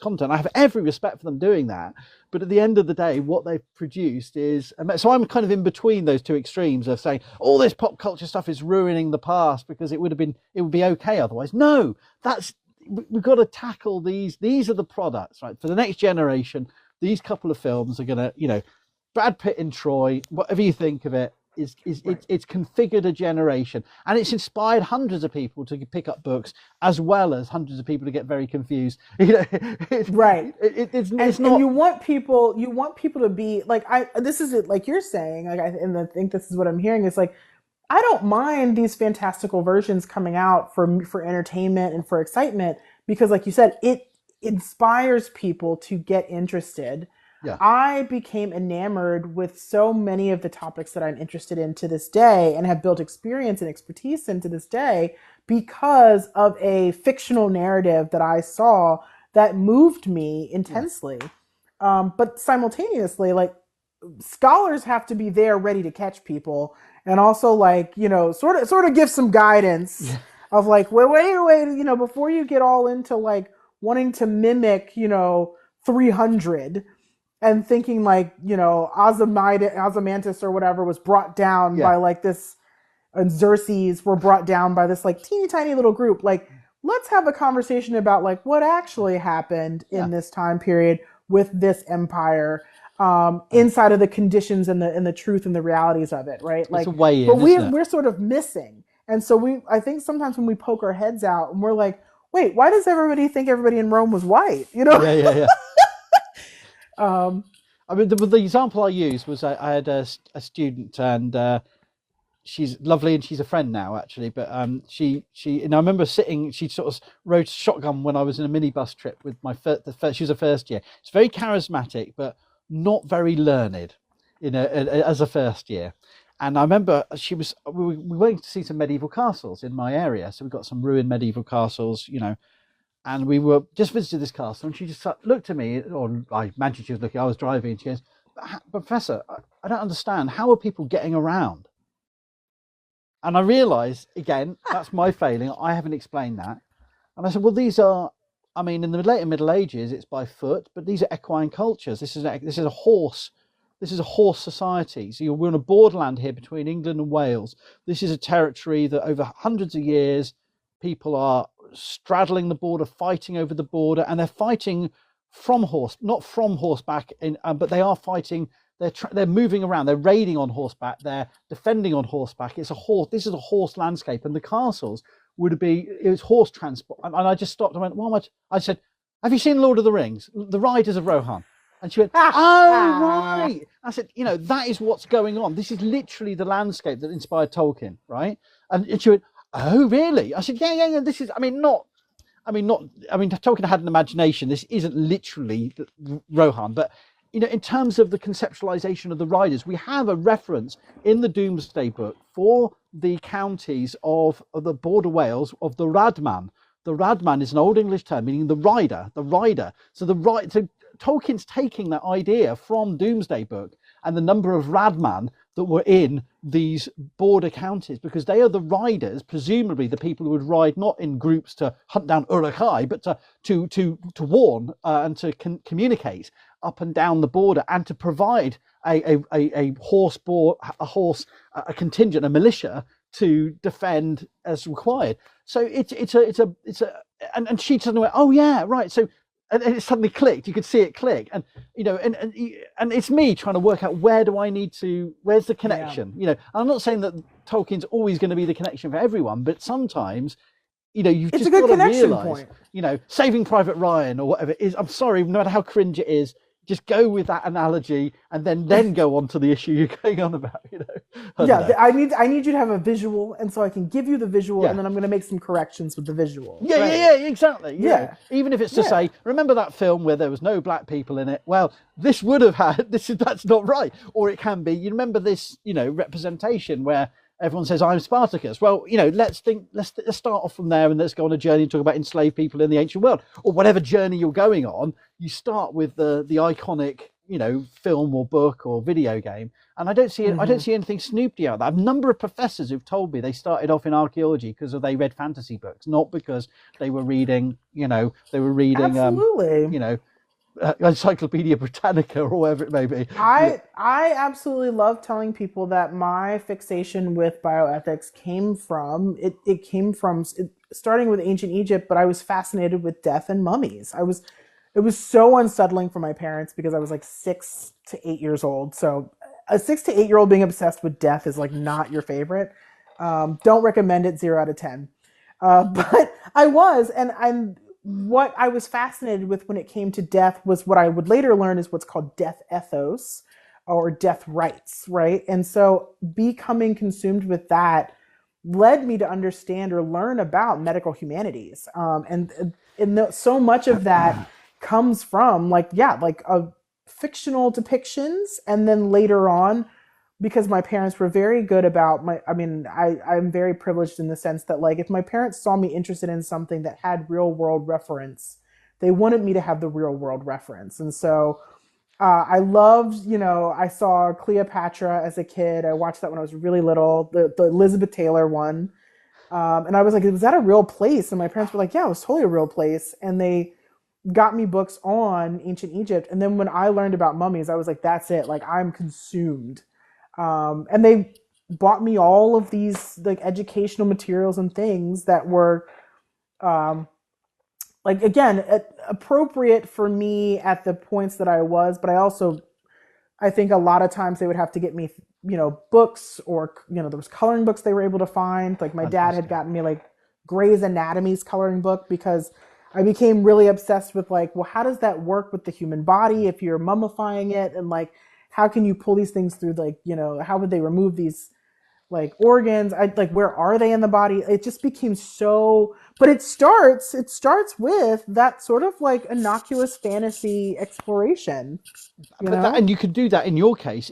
content. I have every respect for them doing that. But at the end of the day, what they've produced is, so I'm kind of in between those two extremes of saying all this pop culture stuff is ruining the past because it would be okay otherwise. No, we've got to tackle these. These are the products, right? For the next generation, these couple of films are going to, Brad Pitt in Troy, whatever you think of it, it's configured a generation, and it's inspired hundreds of people to pick up books, as well as hundreds of people to get very confused. Right. It's not. And you want people to be like, this is it, like you're saying, and I think this is what I'm hearing is like, I don't mind these fantastical versions coming out for entertainment and for excitement, because like you said, it inspires people to get interested. Yeah. I became enamored with so many of the topics that I'm interested in to this day, and have built experience and expertise in to this day, because of a fictional narrative that I saw that moved me intensely. Yeah. But simultaneously, like, scholars have to be there ready to catch people, and also like, sort of give some guidance of like, wait, before you get all into like wanting to mimic, 300 and thinking like, Ozymandias or whatever was brought down by like this, and Xerxes were brought down by this like teeny tiny little group. Like, let's have a conversation about like what actually happened in this time period with this empire, inside of the conditions and the truth and the realities of it, right? Like, but we're sort of missing. And so I think sometimes when we poke our heads out and we're like, wait, why does everybody think everybody in Rome was white? Yeah. I mean, the example I used was I had a student, and she's lovely, and she's a friend now actually. But she and I remember sitting. She sort of rode shotgun when I was in a minibus trip with my she was a first year. It's very charismatic, but not very learned, as a first year. And I remember we went to see some medieval castles in my area, so we got some ruined medieval castles, and we were just visited this castle, and she just looked at me, or I imagine she was looking, I was driving, and she goes, "Professor, I don't understand. How are people getting around?" And I realised, again, that's my failing. I haven't explained that. And I said, well, these are, in the later Middle Ages, it's by foot, but these are equine cultures. This is a horse. This is a horse society. So we're on a borderland here between England and Wales. This is a territory that over hundreds of years, people are straddling the border, fighting over the border, and they're fighting not from horseback, but they are fighting. They're moving around. They're raiding on horseback. They're defending on horseback. This is a horse landscape, and the castles it was horse transport. And I just stopped and went, well, I said, have you seen Lord of the Rings? The Riders of Rohan. And she went, oh, right. I said, that is what's going on. This is literally the landscape that inspired Tolkien, right? And she went, oh, really? I said, yeah. This is, Tolkien had an imagination. This isn't literally Rohan, but, in terms of the conceptualization of the riders, we have a reference in the Domesday Book for the counties of the border Wales of the Radman. The Radman is an Old English term meaning the rider. So Tolkien's taking that idea from Domesday Book and the number of Radman that were in these border counties, because they are the riders, presumably the people who would ride not in groups to hunt down Uruk-hai, but to warn and to communicate up and down the border, and to provide a contingent, a militia to defend as required. So and she suddenly went, oh yeah, right. So and it suddenly clicked. You could see it click, and and it's me trying to work out where's the connection. And I'm not saying that Tolkien's always going to be the connection for everyone, but sometimes you've it's just a good got to connection realize, point. Saving Private Ryan or whatever it is. I'm sorry, no matter how cringe it is, just go with that analogy, and then go on to the issue you're going on about. I need you to have a visual, and so I can give you the visual, and then I'm going to make some corrections with the visual. Yeah, exactly. Yeah. Even if it's to say, remember that film where there was no black people in it? Well, this would have had that's not right. Or it can be, you remember this, representation where everyone says I'm Spartacus. Well, let's start off from there and let's go on a journey and talk about enslaved people in the ancient world, or whatever journey you're going on. You start with the iconic, film or book or video game. And I don't see anything snoopy out there. I have a number of professors who've told me they started off in archaeology because they read fantasy books, not because they were reading, Absolutely. Encyclopedia Britannica or whatever it may be. I absolutely love telling people that my fixation with bioethics came from starting with ancient Egypt, but I was fascinated with death and mummies. It was so unsettling for my parents because I was like 6 to 8 years old. So a 6 to 8 year old being obsessed with death is like not your favorite. Don't recommend it, 0 out of 10. But I was, and what I was fascinated with when it came to death was what I would later learn is what's called death ethos or death rights, right? And so becoming consumed with that led me to understand or learn about medical humanities. So much of that comes from like fictional depictions, and then later on, because my parents were very good about I'm very privileged in the sense that like if my parents saw me interested in something that had real world reference, they wanted me to have the real world reference. And so I loved, I saw Cleopatra as a kid. I watched that when I was really little, the Elizabeth Taylor one. And I was like, was that a real place? And my parents were like, yeah, it was totally a real place. And they got me books on ancient Egypt. And then when I learned about mummies, I was like, that's it. Like I'm consumed. And they bought me all of these like educational materials and things that were, like again, appropriate for me at the points that I was, but I think a lot of times they would have to get me, books or, there was coloring books they were able to find. Like my dad had gotten me like Grey's Anatomy's coloring book because I became really obsessed with like, well, how does that work with the human body if you're mummifying it? And like, how can you pull these things through? Like, how would they remove these like organs? Where are they in the body? It just became so, but it starts with that sort of like innocuous fantasy exploration. And you can do that in your case.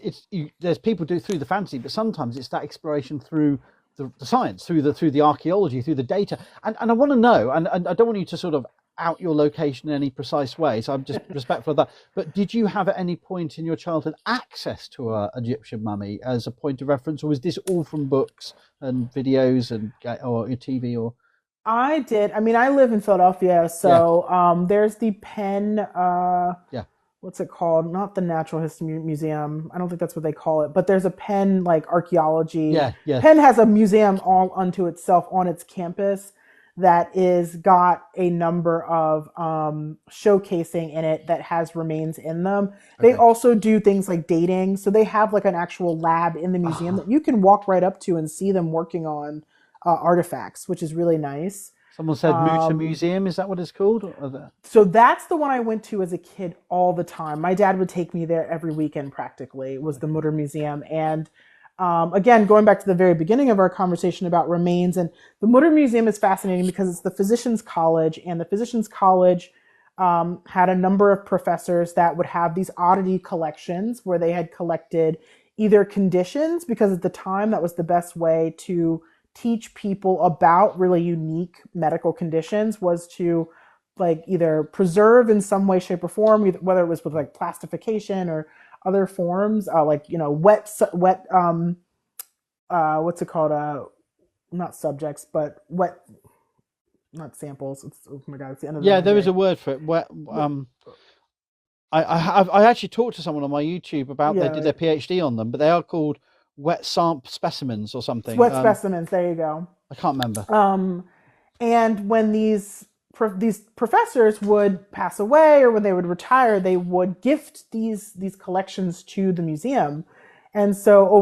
There's people do it through the fantasy, but sometimes it's that exploration through the science, through the archaeology, through the data. And I want to know, and I don't want you to sort of out your location in any precise way, so I'm just respectful of that. But did you have at any point in your childhood access to an Egyptian mummy as a point of reference, or was this all from books and videos or your TV or? I did. I mean, I live in Philadelphia, so there's the Penn. What's it called? Not the Natural History Museum. I don't think that's what they call it, but there's a Penn like archaeology. Yeah. Penn has a museum all unto itself on its campus that is got a number of showcasing in it that has remains in them. Okay. They also do things like dating. So they have like an actual lab in the museum that you can walk right up to and see them working on artifacts, which is really nice. Someone said Muta Museum. Is that what it's called? So that's the one I went to as a kid all the time. My dad would take me there every weekend practically. It was the Muta Museum. And again, going back to the very beginning of our conversation about remains, and the Muta Museum is fascinating because it's the Physicians College, and the Physicians College had a number of professors that would have these oddity collections where they had collected either conditions, because at the time that was the best way to teach people about really unique medical conditions, was to like either preserve in some way, shape, or form, whether it was with like plastification or other forms, like wet what's it called? Not subjects, but wet, not samples. Oh my god, it's the end of the there is a word for it. Wet. I actually talked to someone on my YouTube about they did their PhD on them, but they are called wet specimens or something. Wet specimens. There you go. I can't remember. And when these professors would pass away or when they would retire, they would gift these collections to the museum. And so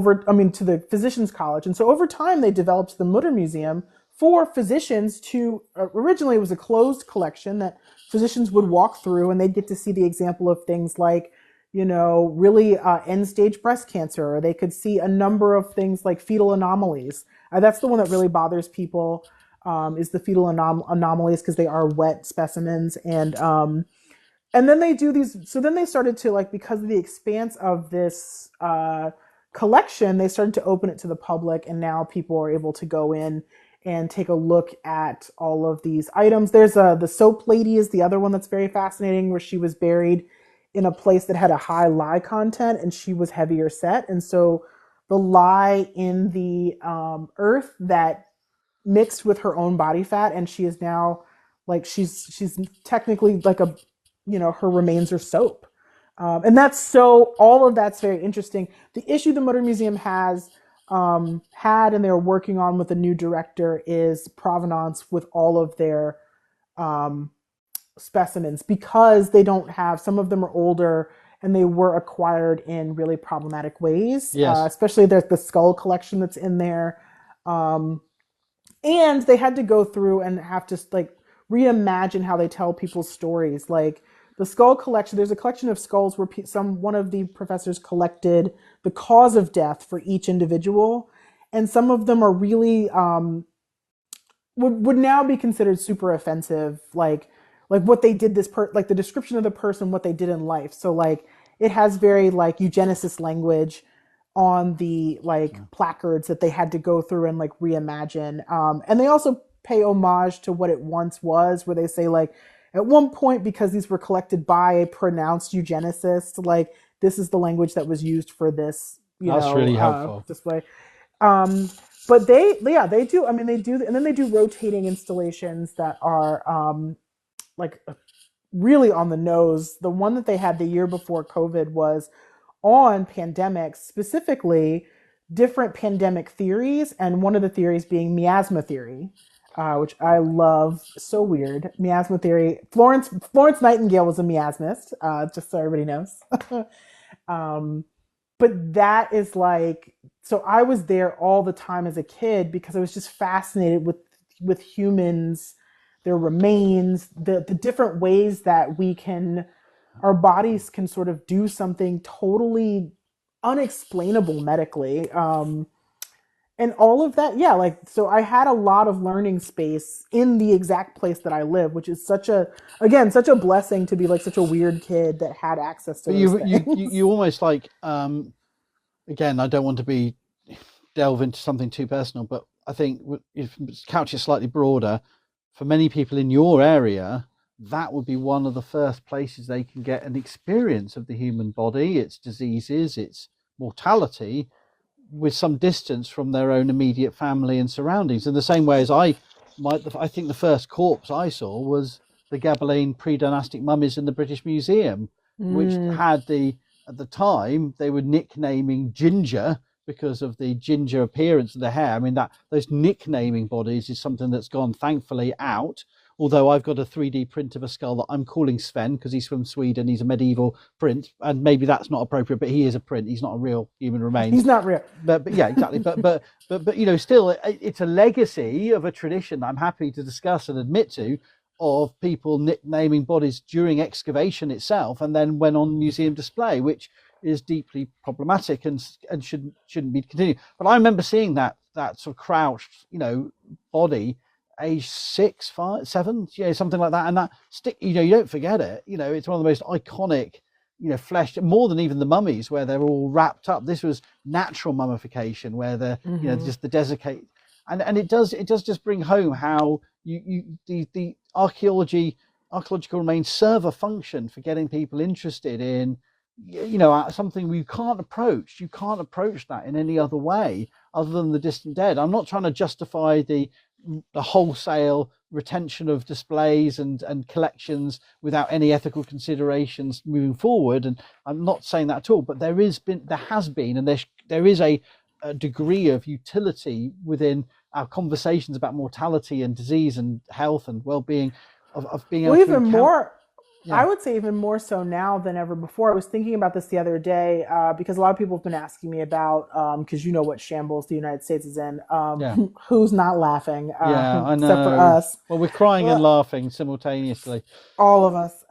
to the Physicians College. And so over time, they developed the Mutter Museum for physicians to, originally it was a closed collection that physicians would walk through, and they'd get to see the example of things like, really end-stage breast cancer, or they could see a number of things like fetal anomalies. That's the one that really bothers people, is the fetal anomalies, because they are wet specimens. And then they do these, so then they started to, like, because of the expanse of this collection, they started to open it to the public, and now people are able to go in and take a look at all of these items. There's the soap lady is the other one that's very fascinating, where she was buried in a place that had a high lye content, and she was heavier set, and so the lye in the earth that mixed with her own body fat, and she is now like she's technically like a, her remains are soap. And that's so all of that's very interesting. The issue the Motor Museum has had and they're working on with the new director is provenance with all of their um, specimens, because they don't have, some of them are older and they were acquired in really problematic ways, Yes. especially there's the skull collection that's in there. Um, and they had to go through and have to like reimagine how they tell people's stories. Like the skull collection, there's a collection of skulls where one of the professors collected the cause of death for each individual, and some of them are really would now be considered super offensive, like what they did like the description of the person, what they did in life. So like it has very like eugenicist language on the like placards that they had to go through and like reimagine. And they also pay homage to what it once was, where they say like at one point, because these were collected by a pronounced eugenicist, like this is the language that was used for this, That's really helpful. display. Um, but they do. I mean, they do, and then they do rotating installations that are like really on the nose. The one that they had the year before COVID was on pandemics, specifically different pandemic theories, and one of the theories being miasma theory, which I love. So weird. Miasma theory. Florence Nightingale was a miasmist, just so everybody knows. um, but that is like, so I was there all the time as a kid because I was just fascinated with humans, their remains, the different ways that our bodies can sort of do something totally unexplainable medically. And all of that, yeah, like, so I had a lot of learning space in the exact place that I live, which is such a blessing to be like such a weird kid that had access to But those things. you almost like, again, I don't want to delve into something too personal, but I think if couch it slightly broader, for many people in your area, that would be one of the first places they can get an experience of the human body, its diseases, its mortality, with some distance from their own immediate family and surroundings. In the same way as I think the first corpse I saw was the Gabelline pre-dynastic mummies in the British Museum, which had at the time, they were nicknaming ginger because of the ginger appearance of the hair. I mean, those nicknaming bodies is something that's gone thankfully out. Although I've got a 3D print of a skull that I'm calling Sven because he's from Sweden. He's a medieval print, and maybe that's not appropriate, but he is a print. He's not a real human remains. He's not real. But yeah, exactly. but still, it's a legacy of a tradition that I'm happy to discuss and admit to, of people nicknaming bodies during excavation itself, and then when on museum display, which is deeply problematic and shouldn't be continued. But I remember seeing that sort of crouched, body, age 6, 5, 7, something like that, and that stick. You don't forget it. It's one of the most iconic, flesh, more than even the mummies, where they're all wrapped up. This was natural mummification, where they're just the desiccate, and it does just bring home how the archaeological remains serve a function for getting people interested in something we can't approach. You can't approach that in any other way other than the distant dead. I'm not trying to justify the wholesale retention of displays and collections without any ethical considerations moving forward, and I'm not saying that at all, but there is a degree of utility within our conversations about mortality and disease and health and well-being of being able to even more. Yeah. I would say even more so now than ever before. I was thinking about this the other day because a lot of people have been asking me about, because what shambles the United States is in. Who's not laughing? I know. Except for us. Well, we're crying and laughing simultaneously. All of us.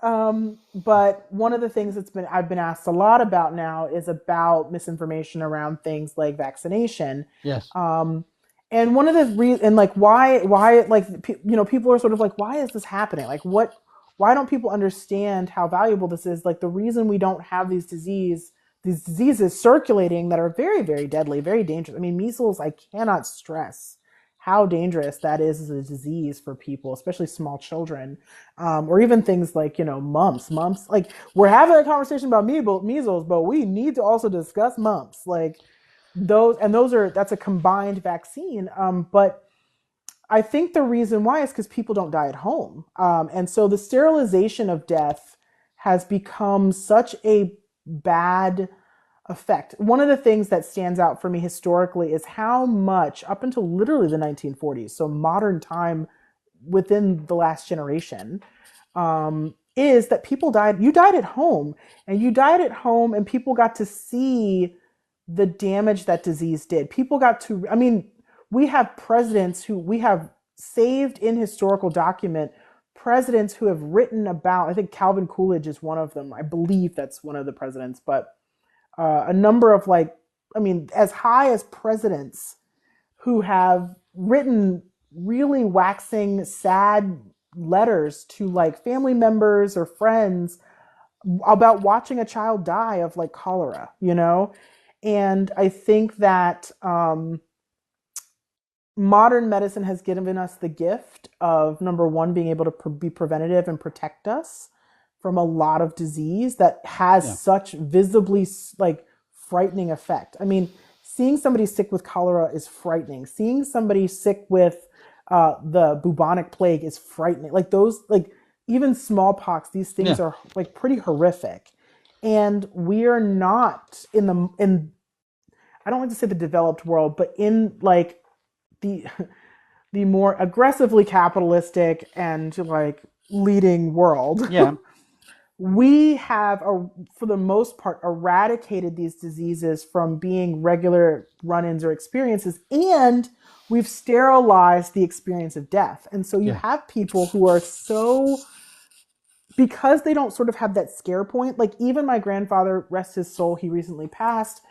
But one of the things I've been asked a lot about now is about misinformation around things like vaccination. Yes. And one of the reasons, like why, like people are sort of like, why is this happening? Like why don't people understand how valuable this is? Like the reason we don't have these these diseases circulating that are very, very deadly, very dangerous. I mean, measles, I cannot stress how dangerous that is as a disease for people, especially small children, or even things like, mumps. Mumps, like, we're having a conversation about measles, but we need to also discuss mumps. Like, that's a combined vaccine. But I think the reason why is because people don't die at home. And so the sterilization of death has become such a bad effect. One of the things that stands out for me historically is how much, up until literally the 1940s, so modern time within the last generation, is that people died. You died at home, and people got to see the damage that disease did. People got to, I mean, we have presidents who we have saved in historical document, presidents who have written about, I think Calvin Coolidge is one of them. I believe that's one of the presidents, but a number of as high as presidents who have written really waxing, sad letters to like family members or friends about watching a child die of like cholera, And I think that modern medicine has given us the gift of, number one, being able to be preventative and protect us from a lot of disease that has such visibly like frightening effect. I mean, seeing somebody sick with cholera is frightening. Seeing somebody sick with the bubonic plague is frightening. Like those, like even smallpox, these things are like pretty horrific. And we are not in I don't like to say the developed world, but in like the more aggressively capitalistic and like leading world. Yeah. We have, for the most part, eradicated these diseases from being regular run-ins or experiences, and we've sterilized the experience of death. And so you have people who are so, because they don't sort of have that scare point, like even my grandfather, rest his soul, he recently passed,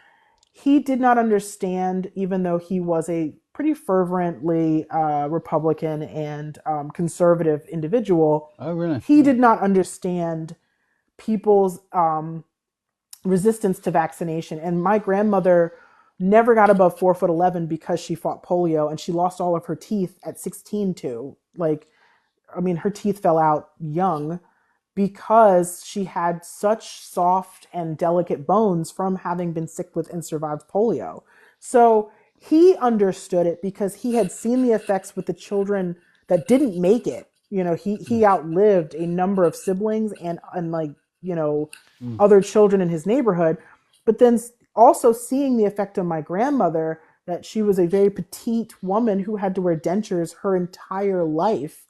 he did not understand, even though he was a pretty fervently Republican and conservative individual. Oh, really? He did not understand people's resistance to vaccination. And my grandmother never got above 4'11" because she fought polio, and she lost all of her teeth at 16 too. Like, I mean, her teeth fell out young because she had such soft and delicate bones from having been sick with and survived polio. So he understood it because he had seen the effects with the children that didn't make it. He outlived a number of siblings and other children in his neighborhood. But then also seeing the effect on my grandmother, that she was a very petite woman who had to wear dentures her entire life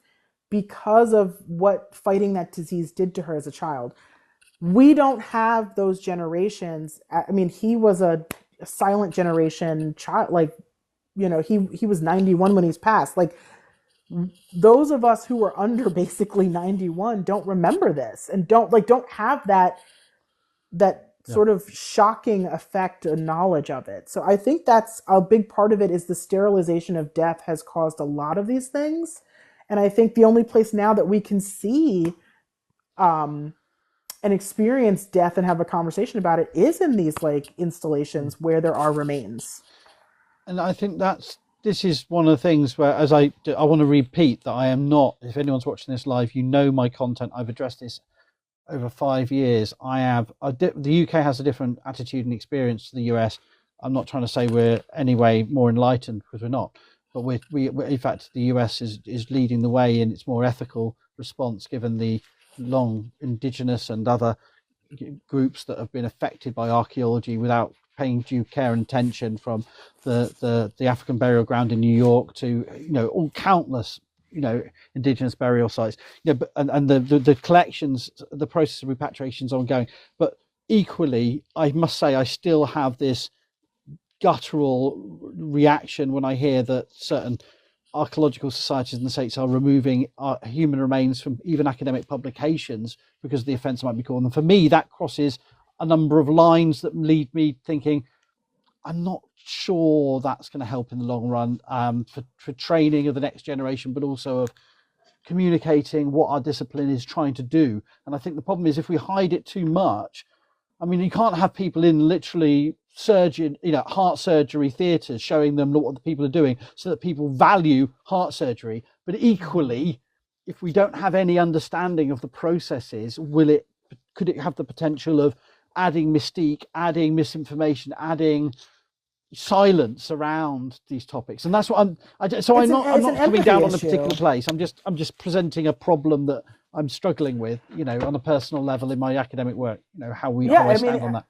because of what fighting that disease did to her as a child. We don't have those generations. I mean, he was a silent generation child. Like, he was 91 when he's passed. Like, those of us who were under basically 91 don't remember this and don't have that sort of shocking effect and knowledge of it. So I think that's a big part of it, is the sterilization of death has caused a lot of these things. And I think the only place now that we can see and experience death and have a conversation about it is in these like installations where there are remains. And I think this is one of the things where, as I want to repeat that I am not, if anyone's watching this live, my content, I've addressed this over 5 years. The UK has a different attitude and experience to the US. I'm not trying to say we're anyway more enlightened, because we're not, but we in fact, the US is leading the way in its more ethical response, given the long indigenous and other groups that have been affected by archaeology without paying due care and attention, from the African burial ground in New York to all countless indigenous burial sites, but and the collections, the process of repatriation is ongoing. But equally, I must say, I still have this guttural reaction when I hear that certain archaeological societies in the States are removing human remains from even academic publications because of the offence might be called. And for me, that crosses a number of lines that lead me thinking, I'm not sure that's going to help in the long run, for training of the next generation, but also of communicating what our discipline is trying to do. And I think the problem is, if we hide it too much, I mean, you can't have people in literally surgeon, heart surgery theatres showing them what the people are doing so that people value heart surgery. But equally, if we don't have any understanding of the processes, could it have the potential of adding mystique, adding misinformation, adding silence around these topics? And that's what I'm not coming down on a particular place. I'm just presenting a problem that I'm struggling with, on a personal level in my academic work, how I stand on that.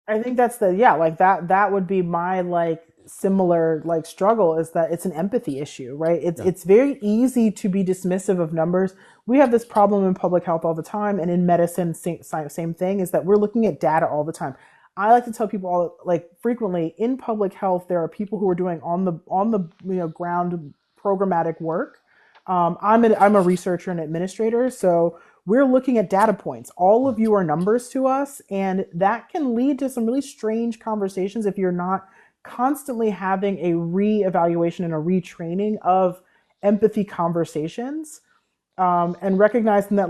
I think that's that would be my similar struggle, is that it's an empathy issue, right? It's very easy to be dismissive of numbers. We have this problem in public health all the time, and in medicine, same thing, is that we're looking at data all the time. I like to tell people frequently in public health, there are people who are doing on the ground programmatic work. I'm a researcher and administrator, so we're looking at data points. All of you are numbers to us, and that can lead to some really strange conversations if you're not constantly having a re-evaluation and a retraining of empathy conversations, and recognizing that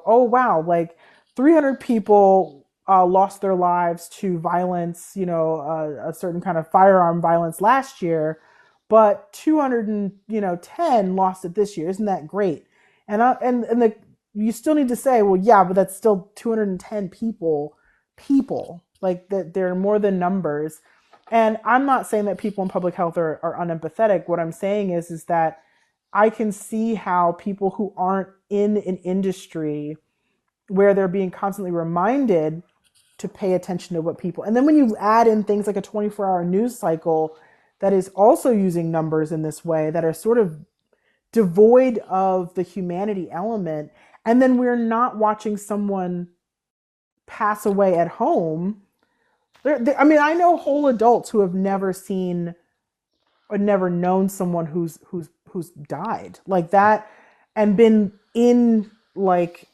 oh wow, 300 people lost their lives to violence, a certain kind of firearm violence last year, but 210 lost it this year. Isn't that great? And you still need to say, well, yeah, but that's still 210 people, that they're more than numbers. And I'm not saying that people in public health are unempathetic. What I'm saying is that I can see how people who aren't in an industry where they're being constantly reminded to pay attention to what people, and then when you add in things like a 24-hour news cycle that is also using numbers in this way, that are sort of devoid of the humanity element, and then we're not watching someone pass away at home. I know whole adults who have never seen or never known someone who's died like that, and been in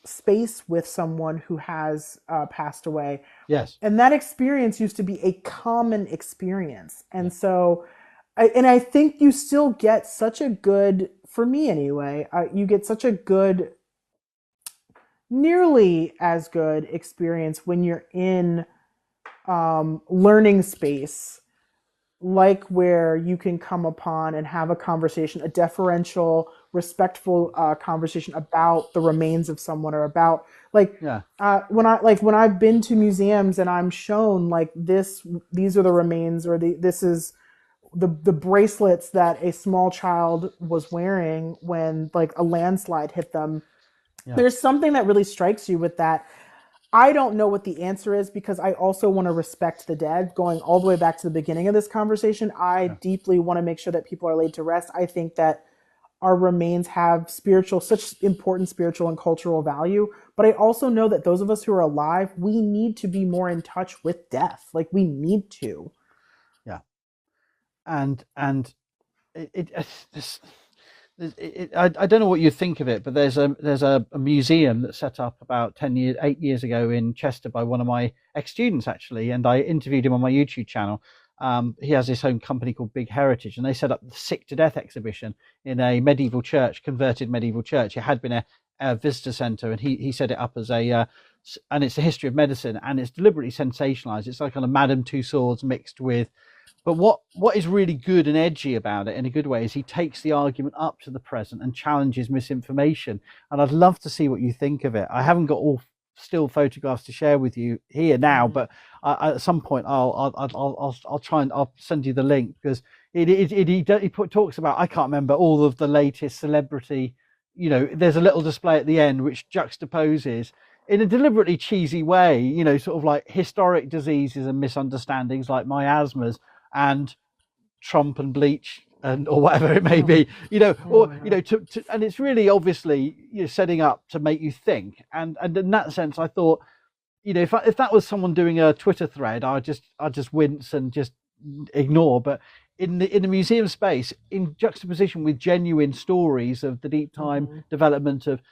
space with someone who has passed away. Yes. And that experience used to be a common experience. And so, I think you still get such a good, for me anyway, you get such a good, nearly as good experience when you're in learning space, where you can come upon and have a conversation, a deferential, respectful conversation about the remains of someone, or about when I've been to museums and I'm shown these are the remains, or this is the bracelets that a small child was wearing when a landslide hit them. Yeah. There's something that really strikes you with that. I don't know what the answer is, because I also want to respect the dead. Going all the way back to the beginning of this conversation, I deeply want to make sure that people are laid to rest. I think that our remains have such important spiritual and cultural value. But I also know that those of us who are alive, we need to be more in touch with death. We need to. Yeah. And I don't know what you think of it, but there's a museum that's set up about 8 years ago in Chester by one of my ex-students, actually, and I interviewed him on my YouTube channel. He has his own company called Big Heritage, and they set up the Sick to Death exhibition in a medieval church, converted medieval church. It had been a visitor center, and he set it up as and it's a history of medicine, and it's deliberately sensationalized. It's like kind of Madame Tussauds mixed with. But what is really good and edgy about it, in a good way, is he takes the argument up to the present and challenges misinformation. And I'd love to see what you think of it. I haven't got all still photographs to share with you here now, but at some point I'll try and I'll send you the link, because he talks about, I can't remember all of the latest celebrity. There's a little display at the end which juxtaposes, in a deliberately cheesy way, sort of like historic diseases and misunderstandings like miasmas and Trump and bleach or whatever it may be, and it's really obviously setting up to make you think. And in that sense, I thought, if that was someone doing a Twitter thread, I'd just wince and just ignore. But in the museum space, in juxtaposition with genuine stories of the deep time development of,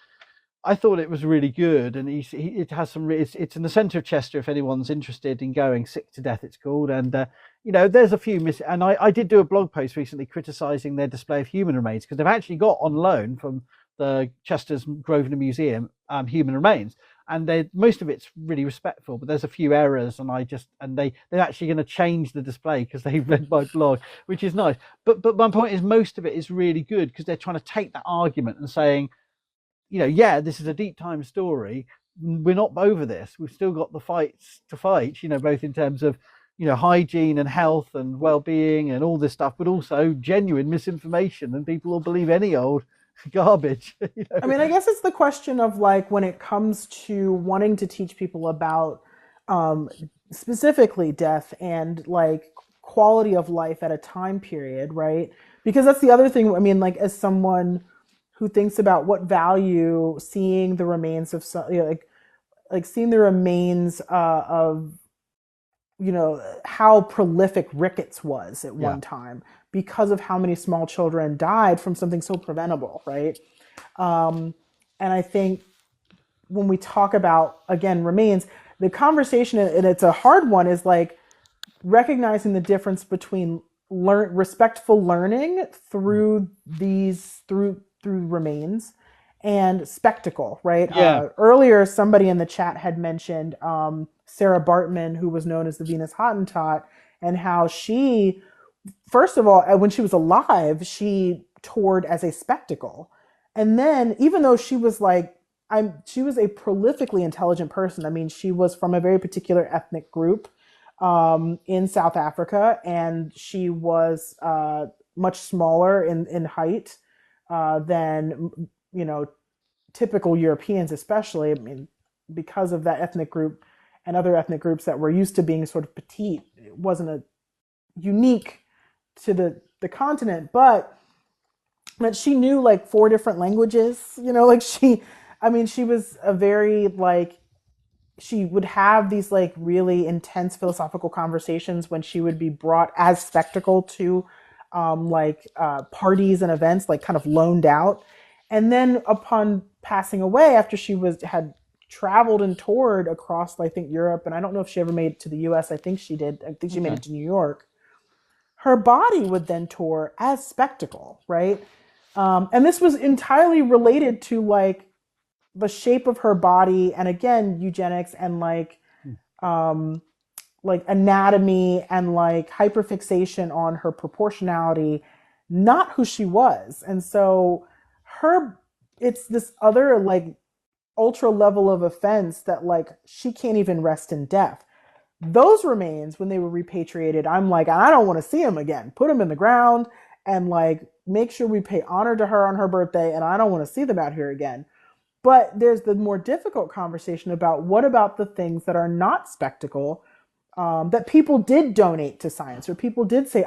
I thought it was really good. And it has some, it's in the centre of Chester, if anyone's interested in going. Sick to Death, it's called. And there's a few and I did do a blog post recently criticising their display of human remains, because they've actually got on loan from the Chester's Grosvenor Museum human remains, and most of it's really respectful, but there's a few errors, and they're actually going to change the display because they've read my blog, which is nice. But my point is, most of it is really good because they're trying to take that argument and saying, yeah, this is a deep time story. We're not over this. We've still got the fights to fight, both in terms of, hygiene and health and well-being and all this stuff, but also genuine misinformation, and people will believe any old garbage. I mean, I guess it's the question of like when it comes to wanting to teach people about specifically death and like quality of life at a time period, right? Because that's the other thing. I mean, like as someone who thinks about what value seeing the remains of some, like seeing the remains of how prolific rickets was at one time because of how many small children died from something so preventable, right? And I think when we talk about, again, remains, the conversation, and it's a hard one, is like recognizing the difference between respectful learning through remains and spectacle, right? Earlier, somebody in the chat had mentioned Sarah Bartman, who was known as the Venus Hottentot, and how she, first of all, when she was alive, she toured as a spectacle. And then, even though she was she was a prolifically intelligent person. I mean, she was from a very particular ethnic group in South Africa, and she was much smaller in height than typical Europeans, especially. I mean, because of that ethnic group and other ethnic groups that were used to being sort of petite, it wasn't a unique to the continent, but she knew like 4 different languages. She was a very she would have these like really intense philosophical conversations when she would be brought as spectacle to parties and events, like kind of loaned out. And then upon passing away, after she had traveled and toured across, I think, Europe, and I don't know if she ever made it to the US. I think she did. I think she made it to New York. Her body would then tour as spectacle, right? And this was entirely related to like the shape of her body, and again, eugenics and like anatomy and like hyperfixation on her proportionality, not who she was. And so it's this other like ultra level of offense that like she can't even rest in death. Those remains, when they were repatriated, I'm like, I don't want to see them again. Put them in the ground and like make sure we pay honor to her on her birthday, and I don't want to see them out here again. But there's the more difficult conversation about what about the things that are not spectacle, that people did donate to science, or people did say,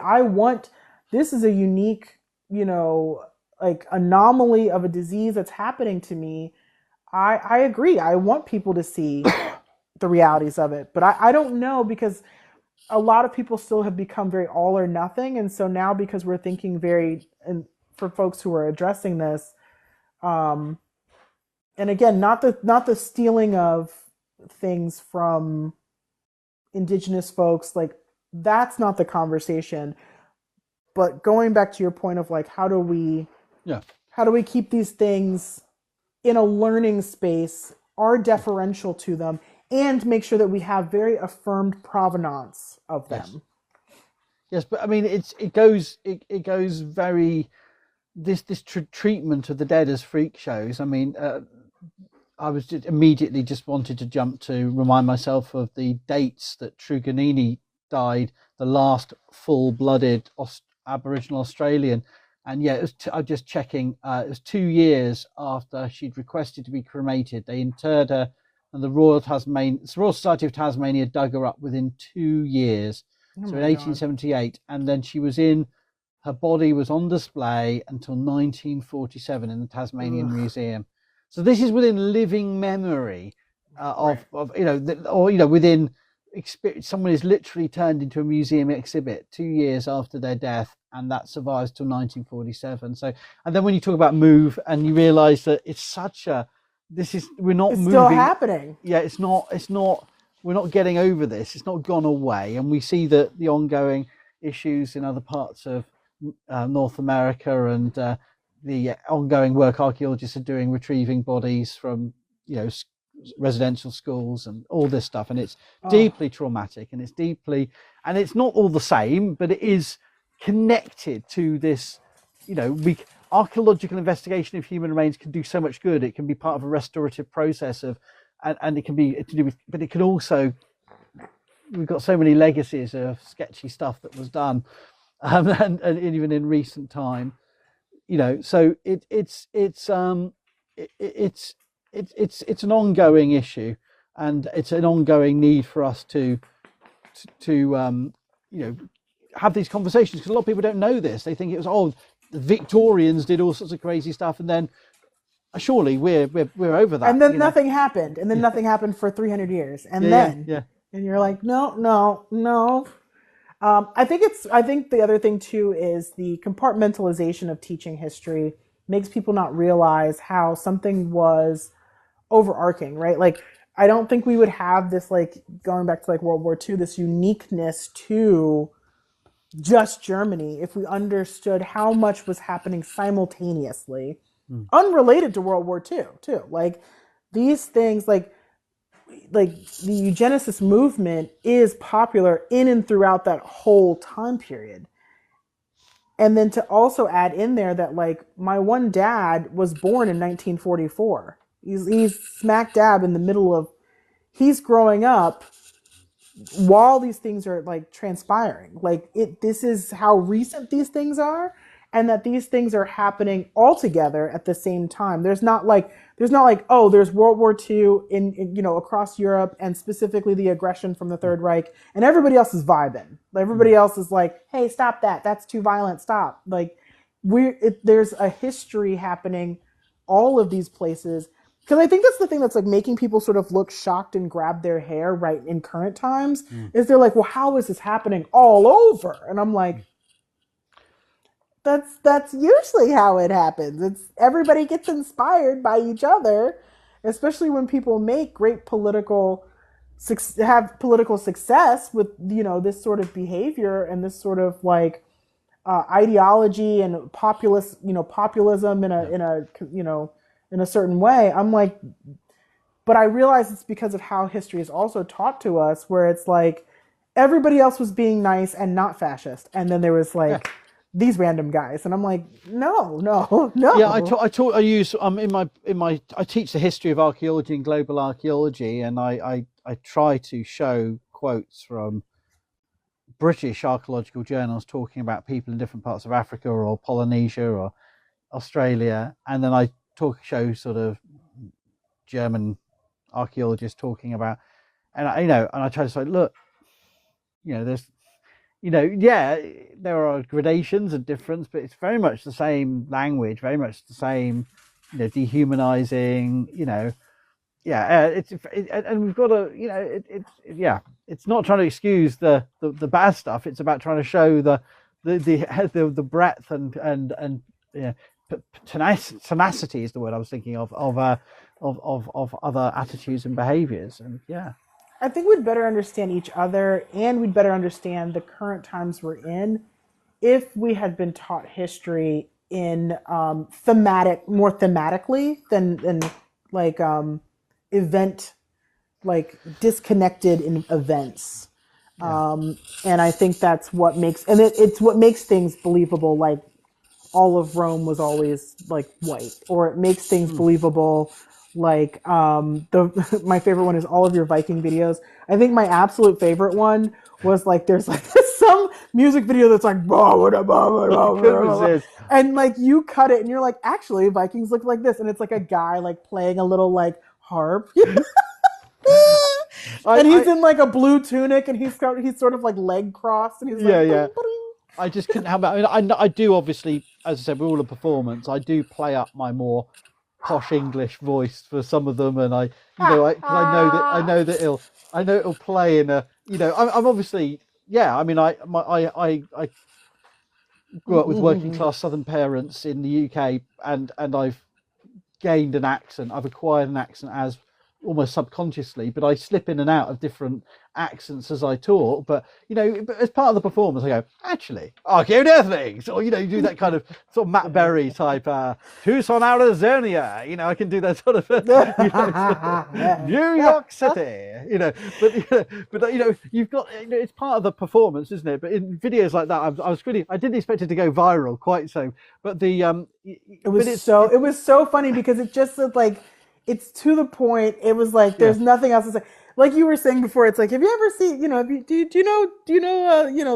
this is a unique, like anomaly of a disease that's happening to me. I agree. I want people to see the realities of it, but I don't know, because a lot of people still have become very all or nothing. And so now, because we're thinking and for folks who are addressing this, and again, not the stealing of things from indigenous folks, like that's not the conversation. But going back to your point of like, how do we keep these things in a learning space, are deferential to them, and make sure that we have very affirmed provenance of them. Yes, but I mean, it goes very this treatment of the dead as freak shows. I mean, I was immediately wanted to jump to remind myself of the dates that Truganini died, the last full-blooded Aboriginal Australian. And yeah, I'm just checking. It was 2 years after she'd requested to be cremated. They interred her, and the Royal Society of Tasmania dug her up within 2 years. So in 1878, and then her body was on display until 1947 in the Tasmanian Museum. So this is within living memory of within experience. Someone is literally turned into a museum exhibit 2 years after their death, and that survives till 1947. So, and then when you talk about move, and you realise that it's we're not moving. It's still happening. Yeah, it's not. We're not getting over this. It's not gone away, and we see that the ongoing issues in other parts of North America, and the ongoing work archaeologists are doing, retrieving bodies from residential schools and all this stuff, and it's Oh. deeply traumatic, and it's not all the same, but it is connected to this, archaeological investigation of human remains can do so much good. It can be part of a restorative process and it can be to do with, but it can also, we've got so many legacies of sketchy stuff that was done, and even in recent time, so it's an ongoing issue, and it's an ongoing need for us to have these conversations, because a lot of people don't know this. They think it was, the Victorians did all sorts of crazy stuff, and then surely we're over that. And then nothing happened, and then nothing happened for 300 years, and and you're like, no. I think the other thing too is the compartmentalization of teaching history makes people not realize how something was overarching, right? Like, I don't think we would have this, like, going back to like World War II, this uniqueness to just Germany if we understood how much was happening simultaneously, unrelated to World War II too. Like, these things, like the eugenicist movement is popular in and throughout that whole time period. And then to also add in there that, like, my one dad was born in 1944. He's smack dab in the middle of, he's growing up while these things are, like, transpiring. Like, this is how recent these things are, and that these things are happening all together at the same time. There's not like, oh, there's World War II in across Europe, and specifically the aggression from the Third Reich, and everybody else is vibing. Everybody else is like, hey, stop that. That's too violent. Stop. Like, there's a history happening all of these places. Because I think that's the thing that's, like, making people sort of look shocked and grab their hair right in current times, is they're like, well, how is this happening all over? And I'm like, that's usually how it happens. It's everybody gets inspired by each other, especially when people make great have political success with, this sort of behavior and this sort of, like, ideology and populism in a certain way. I'm like, but I realize it's because of how history is also taught to us, where it's like everybody else was being nice and not fascist, and then there was, like, these random guys, and I'm like, no. Yeah, I teach the history of archaeology and global archaeology, and I try to show quotes from British archaeological journals talking about people in different parts of Africa or Polynesia or Australia, and then I show sort of German archaeologists talking about, and I try to say, look, there's, there are gradations of difference, but it's very much the same language, very much the same, dehumanizing, and we've got to, it's not trying to excuse the bad stuff. It's about trying to show the breadth and tenacity is the word I was thinking of other attitudes and behaviors, and I think we'd better understand each other, and we'd better understand the current times we're in if we had been taught history in more thematically than like event, like disconnected in events. And I think that's what makes, and it's what makes things believable. Like, all of Rome was always, like, white, or it makes things believable. Like, my favorite one is all of your Viking videos. I think my absolute favorite one was, like, there's, like, some music video that's like, and, like, you cut it and you're like, actually Vikings look like this, and it's like a guy, like, playing a little, like, harp. And he's in, like, a blue tunic, and he's sort of, like, leg crossed, and he's like, I just couldn't help it. I mean, I do, obviously, as I said, we're all a performance. I do play up my more posh English voice for some of them, and I know that it'll play in a, I'm obviously, I mean, I grew up with working class Southern parents in the UK, and I've gained an accent. I've acquired an accent as almost subconsciously, but I slip in and out of different accents as I talk, but as part of the performance, I go, actually, Archaeodeath, or you do that kind of sort of Matt Berry type, Tucson, Arizona. I can do that sort of New York City. But you've got it's part of the performance, isn't it? But in videos like that, I didn't expect it to go viral quite so, but it was so funny because it just like it's to the point. It was like there's nothing else to say. Like you were saying before, it's like, have you ever seen, do you know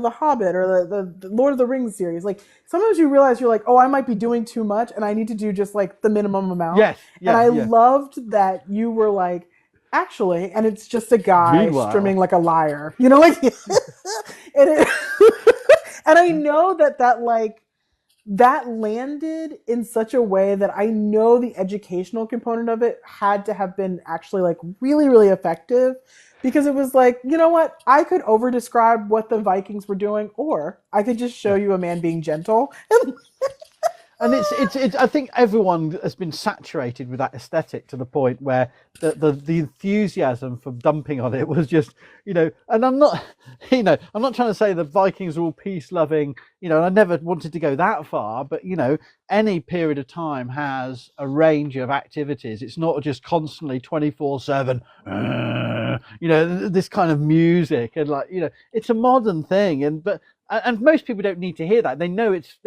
The Hobbit or the Lord of the Rings series? Like sometimes you realize you're like, oh, I might be doing too much and I need to do just like the minimum amount. Yes. And I loved that you were like, actually, and it's just a guy strumming like a lyre, like, and I know that landed in such a way that I know the educational component of it had to have been actually like really, really effective, because it was like, you know what? I could over describe what the Vikings were doing, or I could just show you a man being gentle. And it's I think everyone has been saturated with that aesthetic to the point where the enthusiasm for dumping on it was just, and I'm not trying to say the Vikings are all peace loving, and I never wanted to go that far, but any period of time has a range of activities. It's not just constantly 24/7 this kind of music, and like, it's a modern thing, and most people don't need to hear that. They know it's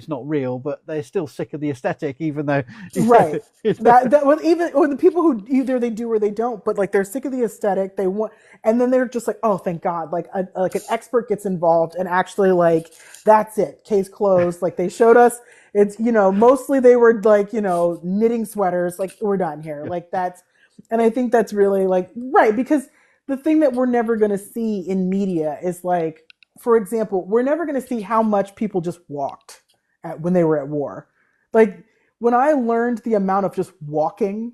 not real, but they're still sick of the aesthetic, even though right. Or the people who either they do or they don't, but like they're sick of the aesthetic. They want, and then they're just like, oh, thank God, like an expert gets involved and actually like that's it, case closed. Like they showed us, it's mostly they were like knitting sweaters. Like we're done here. Like that's, and I think that's really like right, because the thing that we're never going to see in media is like, for example, we're never going to see how much people just walked when they were at war. Like when I learned the amount of just walking,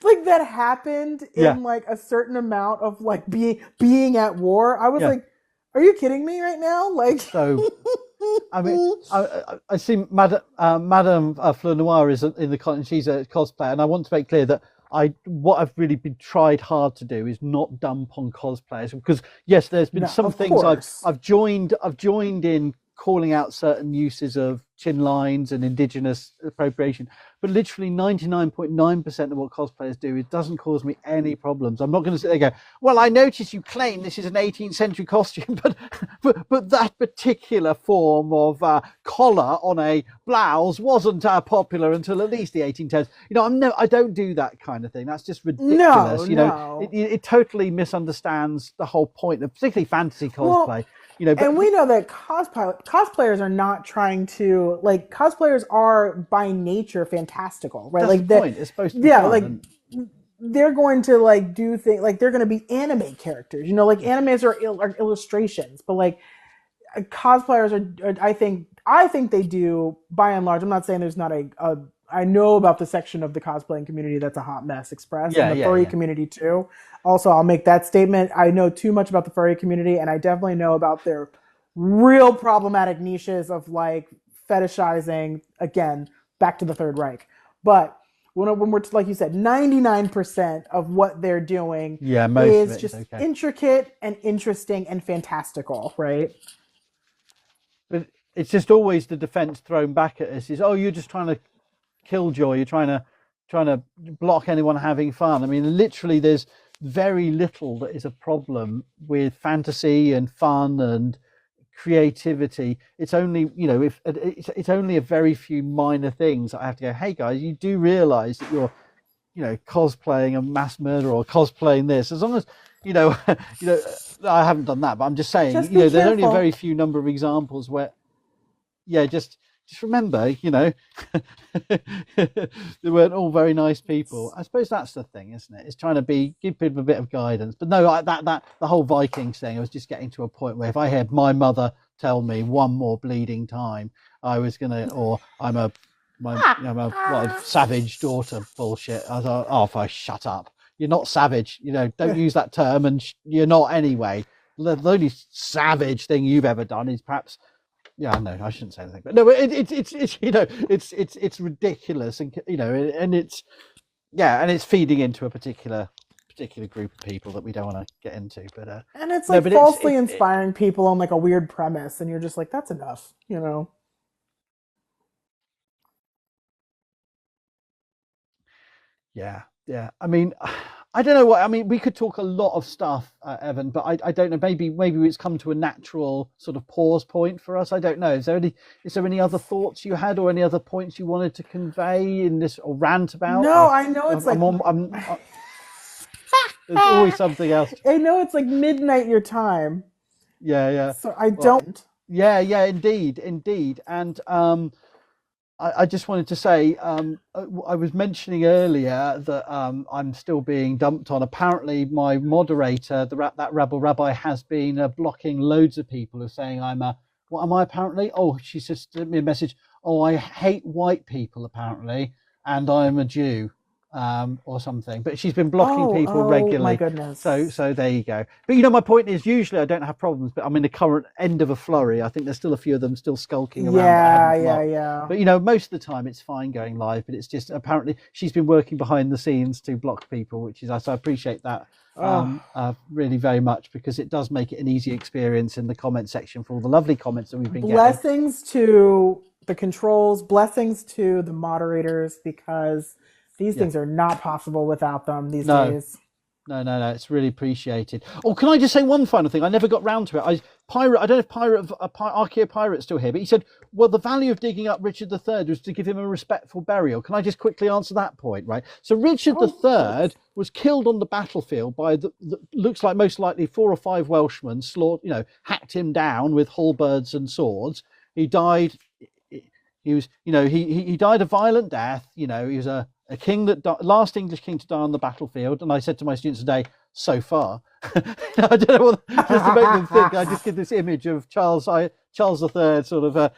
like that happened in like a certain amount of like being at war, I was like, are you kidding me right now? Like, so, I mean, I see Madame Fleur Noir is in the con. She's a cosplayer, and I want to make clear that what I've really been tried hard to do is not dump on cosplayers, because yes, there's been some things I've joined in calling out certain uses of chin lines and indigenous appropriation, but literally 99.9% of what cosplayers do, it doesn't cause me any problems. I'm not going to sit there and go, well, I notice you claim this is an 18th century costume, but that particular form of collar on a blouse wasn't popular until at least the 1810s. I don't do that kind of thing. That's just ridiculous. It totally misunderstands the whole point of particularly fantasy cosplay. Well, and we know that cosplayers are not trying to, like, cosplayers are by nature fantastical, right? That's like the point. It's supposed to be fun, they're going to like do things like they're going to be anime characters, like animes are illustrations, but like cosplayers are I think they do by and large. I'm not saying there's not I know about the section of the cosplaying community that's a hot mess express, and the furry community too. Also, I'll make that statement. I know too much about the furry community, and I definitely know about their real problematic niches of like fetishizing, again, back to the Third Reich. But when we're, like you said, 99% of what they're doing is just intricate and interesting and fantastical, right? But it's just always the defense thrown back at us is, oh, you're just trying to killjoy, you're trying to block anyone having fun. I mean, literally there's very little that is a problem with fantasy and fun and creativity. It's only if it's only a very few minor things that I have to go, hey guys, you do realize that you're cosplaying a mass murderer or cosplaying this, as long as I haven't done that, but I'm just saying, there's only a very few number of examples where just remember, they weren't all very nice people. I suppose that's the thing, isn't it? It's trying to give people a bit of guidance. But no, that the whole Vikings thing, I was just getting to a point where if I had my mother tell me one more bleeding time, I was gonna, or I'm a savage daughter bullshit. I was like, oh, if I shut up, you're not savage. Don't use that term, and you're not anyway. The only savage thing you've ever done is perhaps. Yeah, no, I shouldn't say anything, but no, it's ridiculous, and and it's feeding into a particular particular group of people that we don't want to get into. But And it's no, like but falsely inspiring people on like a weird premise, and you're just like, that's enough, you know? yeah, yeah. I mean, I don't know what I mean. We could talk a lot of stuff, Evan, but I don't know. Maybe it's come to a natural sort of pause point for us. I don't know. Is there any other thoughts you had, or any other points you wanted to convey in this or rant about? No, I know it's like there's always something else. I know it's like midnight your time, Yeah, yeah. so I Well, don't. yeah, yeah, indeed, indeed. And I just wanted to say, I was mentioning earlier that I'm still being dumped on. Apparently, my moderator, that rebel rabbi, has been blocking loads of people who are saying I'm a. What am I apparently? Oh, she just sent me a message. Oh, I hate white people apparently, and I'm a Jew, or something. But she's been blocking people Oh my regularly. goodness. So there you go. But my point is, usually I don't have problems, but I'm in the current end of a flurry. I think there's still a few of them still skulking around that I Yeah, haven't yeah, blocked. yeah. But most of the time it's fine going live, but it's just apparently she's been working behind the scenes to block people, which is so I appreciate that Oh, really very much, because it does make it an easy experience in the comment section for all the lovely comments that we've been getting. blessings to the controls, blessings to the moderators, because these Yeah. things are not possible without them these No. days. No, it's really appreciated. Oh, can I just say one final thing? I never got round to it. Pirate, I don't know if Archaeopirate's still here, but he said, well, the value of digging up Richard III was to give him a respectful burial. Can I just quickly answer that point, right? So Richard Oh, III was killed on the battlefield by looks like most likely 4 or 5 Welshmen, hacked him down with halberds and swords. He died. He was, he died a violent death. He was a king last English king to die on the battlefield. And I said to my students today, so far, I don't know what, just to make them think. I just get this image of Charles III, sort of,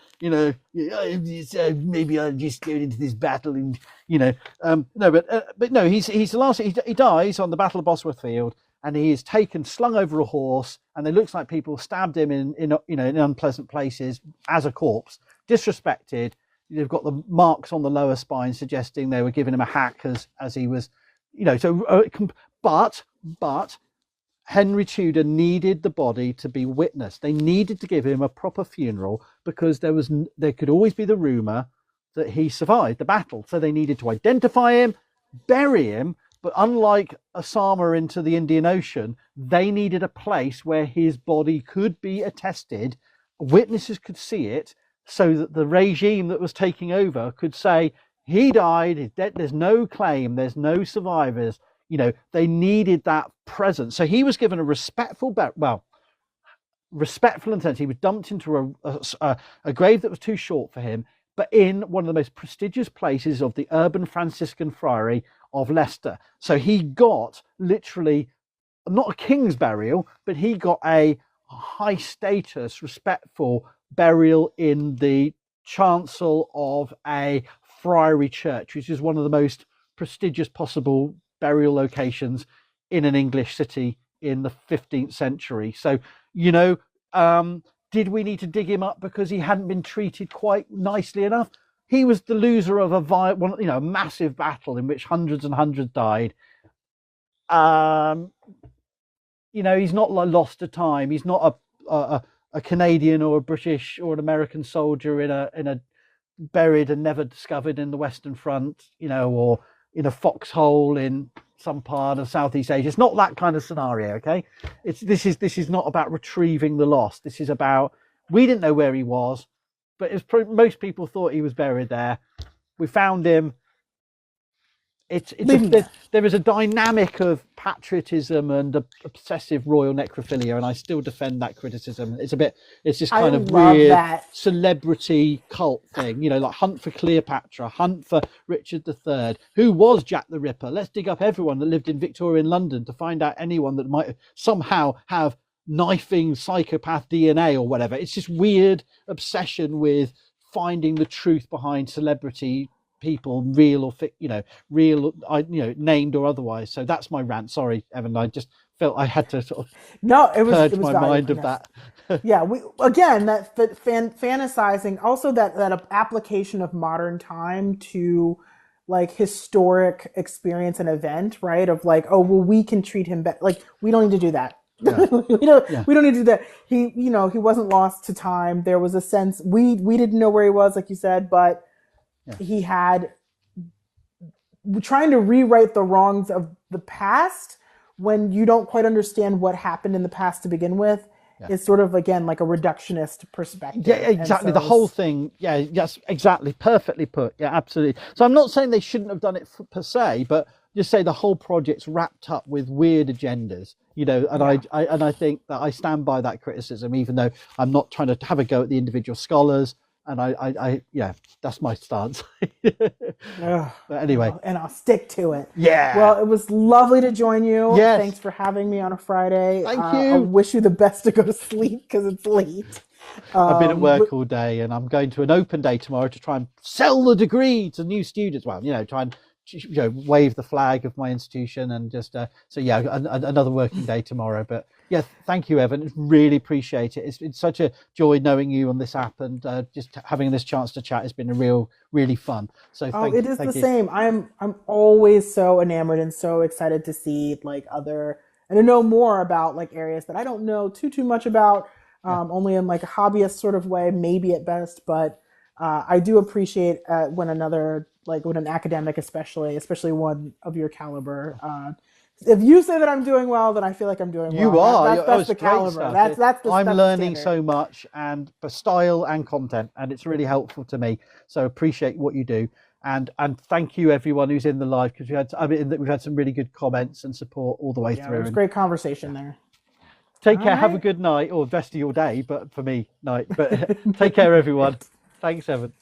maybe I'll just go into this battle, and no, but no, he's the last. He dies on the Battle of Bosworth Field, and he is taken, slung over a horse, and it looks like people stabbed him in unpleasant places as a corpse, disrespected. They've got the marks on the lower spine suggesting they were giving him a hack as he was, but Henry Tudor needed the body to be witnessed. They needed to give him a proper funeral, because there could always be the rumor that he survived the battle. So they needed to identify him, bury him, but unlike Osama into the Indian Ocean, they needed a place where his body could be attested, witnesses could see it, so that the regime that was taking over could say he died, he's dead, there's no claim, there's no survivors. They needed that presence. So he was given a respectful intent. He was dumped into a grave that was too short for him, but in one of the most prestigious places of the urban Franciscan friary of Leicester. So he got literally not a king's burial, but he got a high status, respectful burial in the chancel of a friary church, which is one of the most prestigious possible burial locations in an English city in the 15th century. So, did we need to dig him up because he hadn't been treated quite nicely enough? He was the loser of a massive battle in which hundreds and hundreds died. He's not lost to time. He's not a Canadian or a British or an American soldier in a buried and never discovered in the Western Front, or in a foxhole in some part of Southeast Asia. It's not that kind of scenario, okay? This is not about retrieving the lost. This is about, we didn't know where he was, but most people thought he was buried there. We found him. There is a dynamic of patriotism and obsessive royal necrophilia, and I still defend that criticism. It's just kind of weird celebrity cult thing, like hunt for Cleopatra, hunt for Richard III. Who was Jack the Ripper? Let's dig up everyone that lived in Victorian London to find out anyone that might somehow have knifing psychopath DNA or whatever. It's just weird obsession with finding the truth behind celebrity people, real or named or otherwise. So that's my rant. Sorry, Evan. I just felt I had to sort of purge my mind of that. Yeah, that fantasizing, also that application of modern time to like historic experience and event, right? Of like, oh well, we can treat him better. Like we don't need to do that. Yeah. We don't need to do that. He, he wasn't lost to time. There was a sense we didn't know where he was, like you said, but Yeah. he had trying to rewrite the wrongs of the past when you don't quite understand what happened in the past to begin with. Yeah. Is sort of, again, like a reductionist perspective. Yeah, exactly. The whole thing. Yeah, yes, exactly. Perfectly put. Yeah, absolutely. So I'm not saying they shouldn't have done it per se, but just say the whole project's wrapped up with weird agendas, and I think that I stand by that criticism, even though I'm not trying to have a go at the individual scholars. And yeah, that's my stance. But anyway, and I'll stick to it. Yeah. Well, it was lovely to join you. Yes. Thanks for having me on a Friday. Thank you. I wish you the best to go to sleep because it's late. I've been at work all day, and I'm going to an open day tomorrow to try and sell the degree to new students. Well, try and wave the flag of my institution, and just so yeah, another working day tomorrow. But yeah, thank you, Evan. Really appreciate it. It's such a joy knowing you on this app, and just having this chance to chat has been really fun. So it is the same. I'm always so enamored and so excited to see like other and to know more about like areas that I don't know too much about. Only in like a hobbyist sort of way, maybe at best, but I do appreciate when an academic, especially one of your caliber. If you say that I'm doing well, then I feel like I'm doing well. You are. That's the caliber. I'm learning so much, and for style and content, and it's really helpful to me. So appreciate what you do, and thank you everyone who's in the live, because we've had some really good comments and support all the way through. It was a great conversation there. Take care. Right. Have a good night, or rest of your day, but for me, night. But take care, everyone. Thanks, Evan.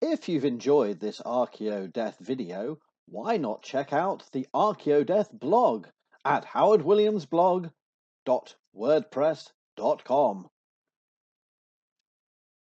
If you've enjoyed this Archaeodeath video, why not check out the Archaeodeath blog at howardwilliamsblog.wordpress.com.